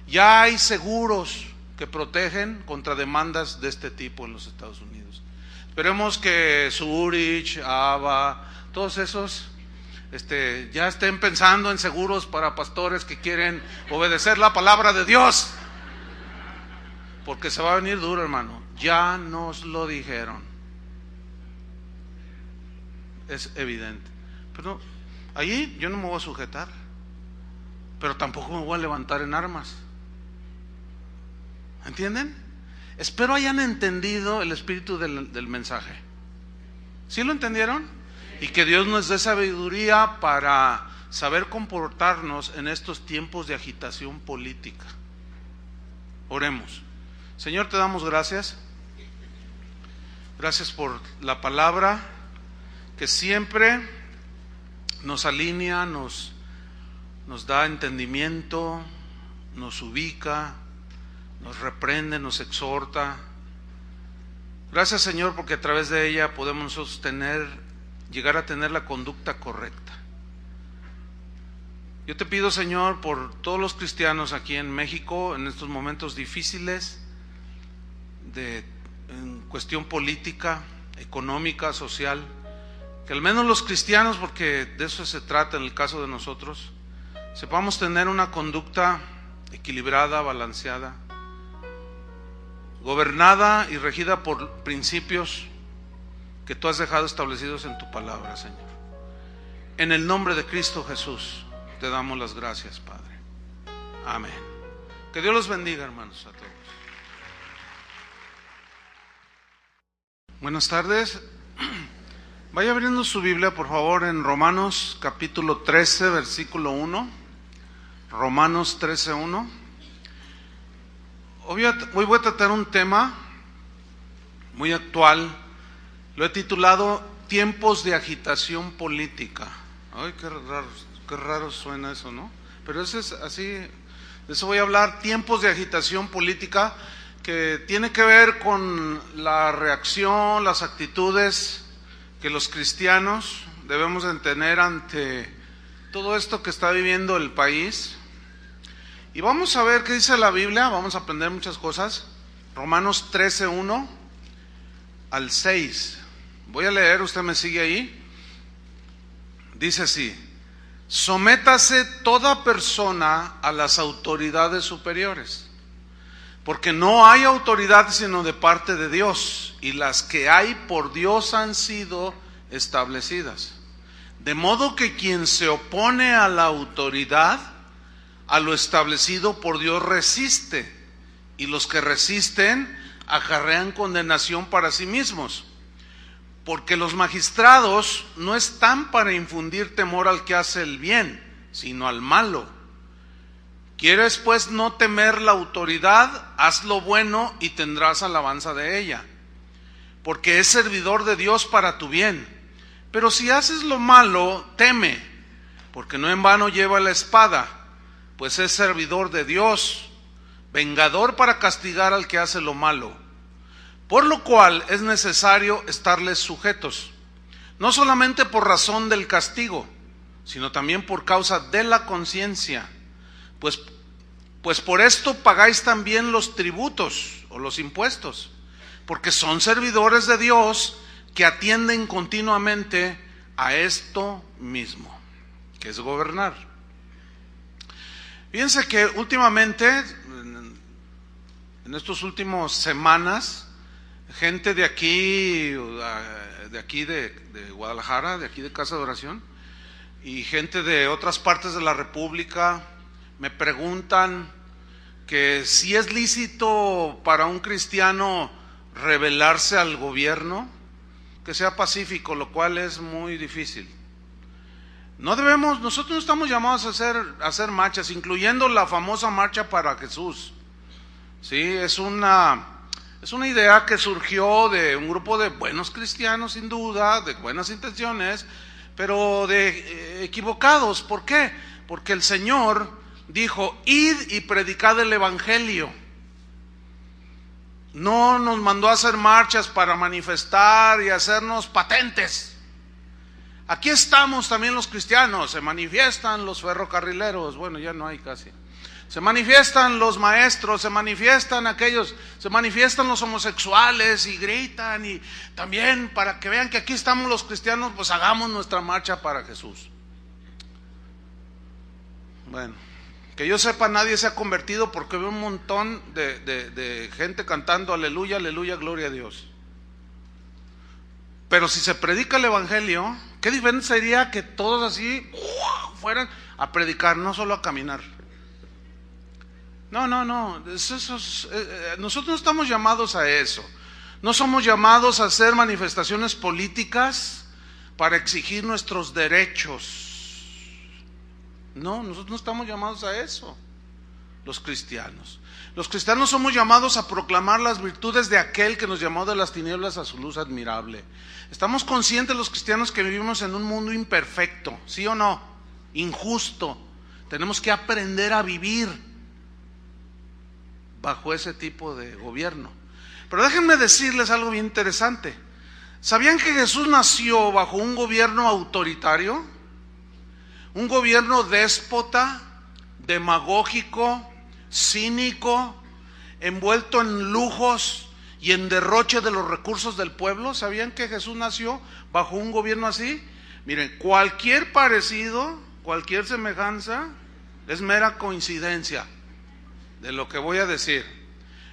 Ya hay seguros que protegen contra demandas de este tipo en los Estados Unidos. Esperemos que Zurich, ABA, todos esos ya estén pensando en seguros para pastores que quieren obedecer la palabra de Dios, porque se va a venir duro, hermano. Ya nos lo dijeron, es evidente. Pero allí yo no me voy a sujetar, pero tampoco me voy a levantar en armas. ¿Entienden? Espero hayan entendido el espíritu del mensaje. ¿Sí lo entendieron? Y que Dios nos dé sabiduría para saber comportarnos en estos tiempos de agitación política. Oremos. Señor, te damos gracias. Gracias por la palabra que siempre nos alinea, nos da entendimiento, nos ubica, nos reprende, nos exhorta. Gracias, Señor, porque a través de ella podemos nosotros llegar a tener la conducta correcta. Yo te pido, Señor, por todos los cristianos aquí en México, en estos momentos difíciles en cuestión política, económica, social, que al menos los cristianos, porque de eso se trata en el caso de nosotros, sepamos tener una conducta equilibrada, balanceada, gobernada y regida por principios que tú has dejado establecidos en tu palabra, Señor. En el nombre de Cristo Jesús te damos las gracias, Padre. Amén. Que Dios los bendiga, hermanos, a todos. Buenas tardes. Vaya abriendo su Biblia, por favor, en Romanos capítulo 13, versículo 1. Romanos 13, 1. Hoy voy a tratar un tema muy actual. Lo he titulado Tiempos de agitación política. Ay, qué raro suena eso, ¿no? Pero eso es así, de eso voy a hablar, tiempos de agitación política, que tiene que ver con la reacción, las actitudes que los cristianos debemos de tener ante todo esto que está viviendo el país, Y vamos a ver qué dice la Biblia, vamos a aprender muchas cosas. Romanos 13:1 al 6. Voy a leer, usted me sigue ahí. Dice así: sométase toda persona a las autoridades superiores, porque no hay autoridad sino de parte de Dios, y las que hay por Dios han sido establecidas. De modo que quien se opone a la autoridad, a lo establecido por Dios resiste, y los que resisten acarrean condenación para sí mismos. Porque los magistrados no están para infundir temor al que hace el bien, sino al malo. ¿Quieres pues no temer la autoridad? Haz lo bueno y tendrás alabanza de ella, porque es servidor de Dios para tu bien. Pero si haces lo malo, teme, porque no en vano lleva la espada, pues es servidor de Dios, vengador para castigar al que hace lo malo. Por lo cual es necesario estarles sujetos, no solamente por razón del castigo, sino también por causa de la conciencia. Pues por esto pagáis también los tributos o los impuestos, porque son servidores de Dios que atienden continuamente a esto mismo, que es gobernar. Fíjense que últimamente, en estas últimas semanas, gente de aquí de Guadalajara, de aquí de Casa de Oración, y gente de otras partes de la República me preguntan que si es lícito para un cristiano rebelarse al gobierno, que sea pacífico, lo cual es muy difícil. Nosotros no estamos llamados a hacer marchas, incluyendo la famosa marcha para Jesús. Sí, es una idea que surgió de un grupo de buenos cristianos, sin duda, de buenas intenciones, pero equivocados. ¿Por qué? Porque el Señor dijo: id y predicad el evangelio. No nos mandó a hacer marchas para manifestar y hacernos patentes. Aquí estamos también los cristianos, se manifiestan los ferrocarrileros, bueno, ya no hay casi. Se manifiestan los maestros, se manifiestan los homosexuales y gritan, y también para que vean que aquí estamos los cristianos, pues hagamos nuestra marcha para Jesús. Bueno, que yo sepa, nadie se ha convertido, porque veo un montón de gente cantando aleluya, aleluya, gloria a Dios. Pero si se predica el evangelio, qué diferente sería que todos así fueran a predicar, no solo a caminar. No, nosotros no estamos llamados a eso. No somos llamados a hacer manifestaciones políticas para exigir nuestros derechos. No, nosotros no estamos llamados a eso, los cristianos. Los cristianos somos llamados a proclamar las virtudes de aquel que nos llamó de las tinieblas a su luz admirable. Estamos conscientes los cristianos que vivimos en un mundo imperfecto, ¿sí o no? Injusto. Tenemos que aprender a vivir bajo ese tipo de gobierno. Pero déjenme decirles algo bien interesante. ¿Sabían que Jesús nació bajo un gobierno autoritario? Un gobierno déspota, demagógico, cínico, envuelto en lujos y en derroche de los recursos del pueblo. ¿Sabían que Jesús nació bajo un gobierno así? Miren, cualquier parecido, cualquier semejanza es mera coincidencia de lo que voy a decir.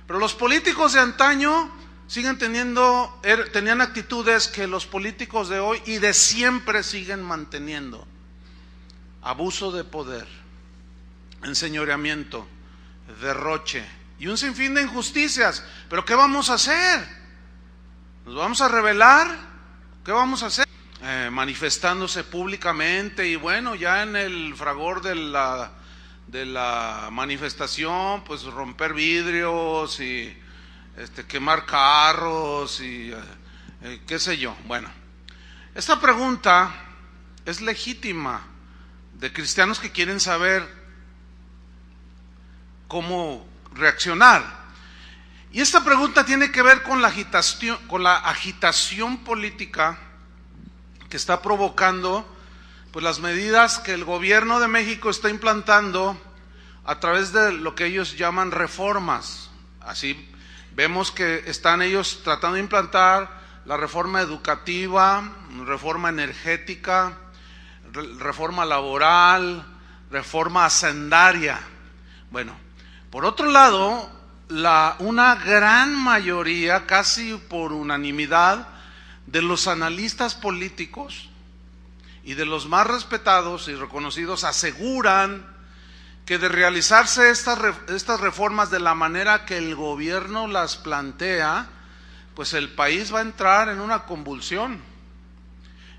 Pero los políticos de antaño tenían actitudes que los políticos de hoy y de siempre siguen manteniendo: abuso de poder, enseñoreamiento, derroche y un sinfín de injusticias. ¿Pero qué vamos a hacer? ¿Nos vamos a rebelar? ¿Qué vamos a hacer? Manifestándose públicamente, y bueno, ya en el fragor de la manifestación, pues romper vidrios y quemar carros y qué sé yo. Bueno, esta pregunta es legítima, de cristianos que quieren saber cómo reaccionar. Y esta pregunta tiene que ver con la agitación política que está provocando pues las medidas que el gobierno de México está implantando a través de lo que ellos llaman reformas. Así vemos que están ellos tratando de implantar la reforma educativa, reforma energética, reforma laboral, reforma hacendaria. Bueno, por otro lado, una gran mayoría, casi por unanimidad, de los analistas políticos y de los más respetados y reconocidos aseguran que de realizarse estas reformas de la manera que el gobierno las plantea, pues el país va a entrar en una convulsión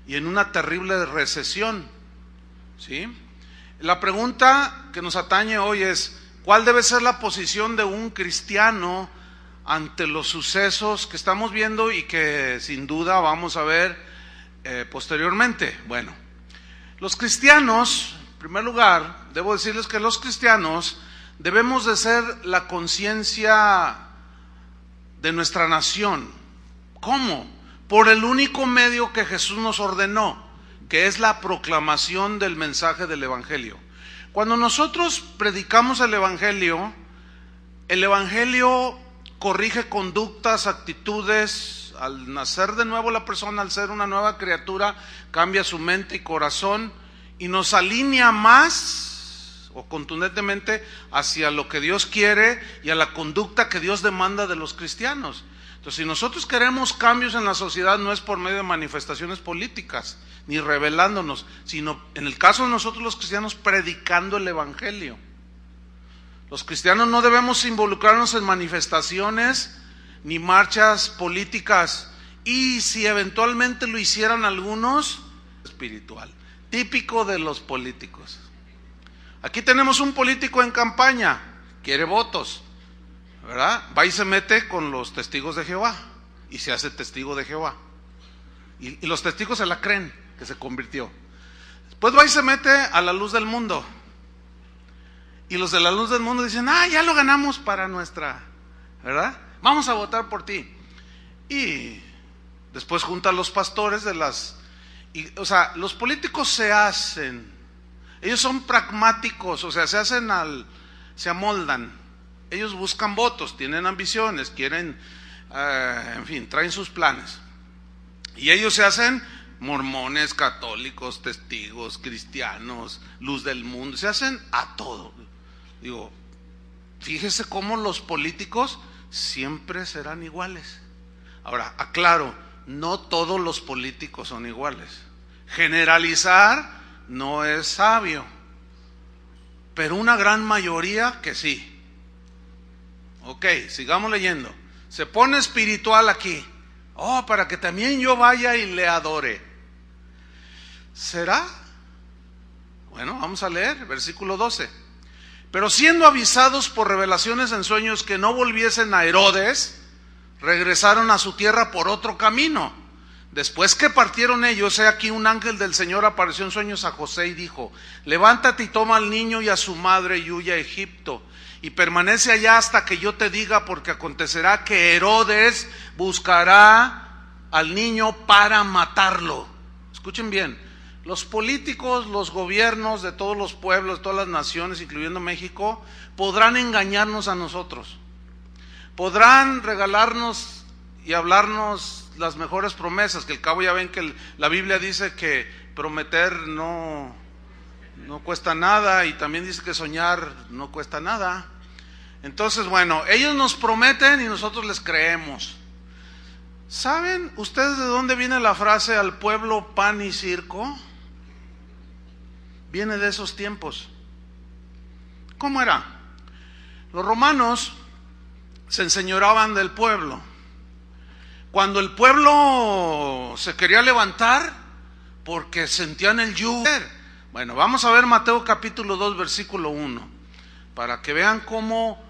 y en una terrible recesión, ¿sí? La pregunta que nos atañe hoy es: ¿cuál debe ser la posición de un cristiano ante los sucesos que estamos viendo y que sin duda vamos a ver posteriormente? Bueno, los cristianos, en primer lugar, debo decirles que los cristianos debemos de ser la conciencia de nuestra nación. ¿Cómo? Por el único medio que Jesús nos ordenó, que es la proclamación del mensaje del Evangelio. Cuando nosotros predicamos el Evangelio corrige conductas, actitudes. Al nacer de nuevo la persona, al ser una nueva criatura, cambia su mente y corazón y nos alinea más o contundentemente hacia lo que Dios quiere y a la conducta que Dios demanda de los cristianos. Entonces, si nosotros queremos cambios en la sociedad, no es por medio de manifestaciones políticas ni rebelándonos, sino en el caso de nosotros los cristianos, predicando el Evangelio. Los cristianos no debemos involucrarnos en manifestaciones ni marchas políticas, y si eventualmente lo hicieran algunos, espiritual, típico de los políticos. Aquí tenemos un político en campaña, quiere votos, ¿verdad? Va y se mete con los testigos de Jehová y se hace testigo de Jehová, y los testigos se la creen que se convirtió. Después va y se mete a la luz del mundo, y los de la luz del mundo dicen: ya lo ganamos para nuestra, ¿verdad? Vamos a votar por ti. Y después junta a los pastores de las... o sea, los políticos se hacen, ellos son pragmáticos, o sea, se amoldan. Ellos buscan votos, tienen ambiciones, quieren, en fin, traen sus planes. Y ellos se hacen mormones, católicos, testigos, cristianos, luz del mundo, se hacen a todo. Digo, fíjese cómo los políticos siempre serán iguales. Ahora, aclaro, no todos los políticos son iguales. Generalizar no es sabio, pero una gran mayoría que sí. Ok, sigamos leyendo. Se pone espiritual aquí. Para que también yo vaya y le adore. ¿Será? Bueno, vamos a leer, versículo 12. Pero siendo avisados por revelaciones en sueños que no volviesen a Herodes, regresaron a su tierra por otro camino. Después que partieron ellos, he aquí un ángel del Señor apareció en sueños a José y dijo: levántate y toma al niño y a su madre y huye a Egipto, y permanece allá hasta que yo te diga, porque acontecerá que Herodes buscará al niño para matarlo. Escuchen bien. Los políticos, los gobiernos de todos los pueblos, de todas las naciones, incluyendo México, podrán engañarnos a nosotros. Podrán regalarnos y hablarnos las mejores promesas, que al cabo ya ven que la Biblia dice que prometer no cuesta nada, y también dice que soñar no cuesta nada. Entonces, bueno, ellos nos prometen y nosotros les creemos. ¿Saben ustedes de dónde viene la frase al pueblo pan y circo? Viene de esos tiempos. ¿Cómo era? Los romanos se enseñoreaban del pueblo. Cuando el pueblo se quería levantar porque sentían el yugo. Bueno, vamos a ver Mateo capítulo 2 versículo 1 para que vean cómo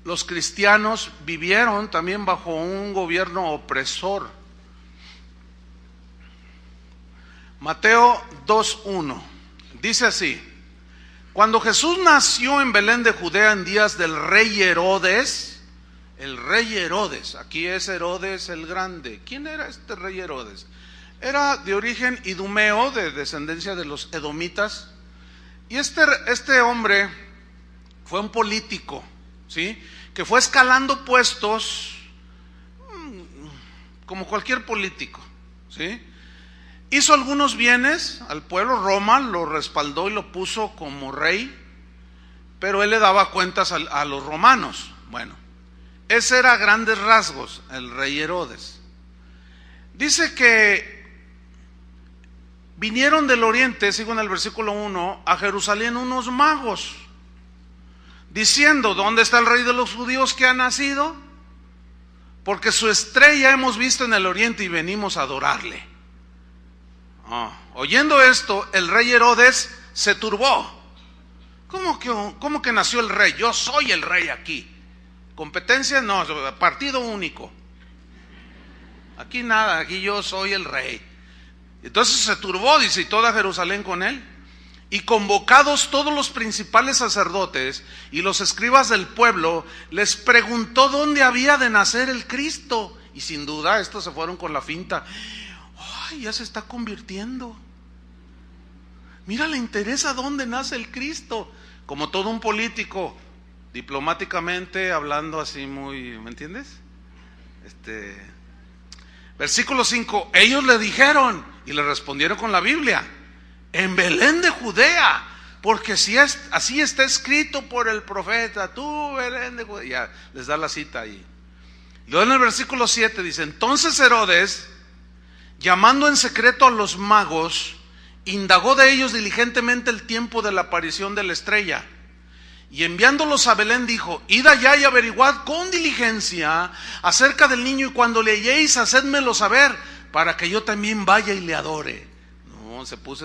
los cristianos vivieron también bajo un gobierno opresor. Mateo 2:1 dice así: cuando Jesús nació en Belén de Judea en días del rey Herodes, aquí es Herodes el Grande. ¿Quién era este rey Herodes? Era de origen idumeo, de descendencia de los edomitas. Y este hombre fue un político, ¿sí? Que fue escalando puestos como cualquier político, ¿sí? Hizo algunos bienes al pueblo. Roma lo respaldó y lo puso como rey, pero él le daba cuentas a los romanos. Bueno, ese era a grandes rasgos el rey Herodes. Dice que vinieron del oriente, sigo en el versículo 1, a Jerusalén unos magos, diciendo: ¿dónde está el rey de los judíos que ha nacido? Porque su estrella hemos visto en el oriente y venimos a adorarle. Oyendo esto, el rey Herodes se turbó. ¿Cómo que nació el rey? Yo soy el rey aquí. Competencia no, partido único. Aquí nada, aquí yo soy el rey. Entonces se turbó, dice, y toda Jerusalén con él. Y convocados todos los principales sacerdotes y los escribas del pueblo, les preguntó dónde había de nacer el Cristo. Y sin duda estos se fueron con la finta: ¡ay, ya se está convirtiendo! Mira, le interesa dónde nace el Cristo. Como todo un político, diplomáticamente hablando así muy, ¿me entiendes? Versículo 5, ellos le dijeron y le respondieron con la Biblia: en Belén de Judea, porque si así está escrito por el profeta, tú Belén de Judea. Ya les da la cita ahí. Luego en el versículo 7 dice: entonces Herodes, llamando en secreto a los magos, indagó de ellos diligentemente el tiempo de la aparición de la estrella. Y enviándolos a Belén dijo: id allá y averiguad con diligencia acerca del niño, y cuando le halléis, hacédmelo saber, para que yo también vaya y le adore. No, se puso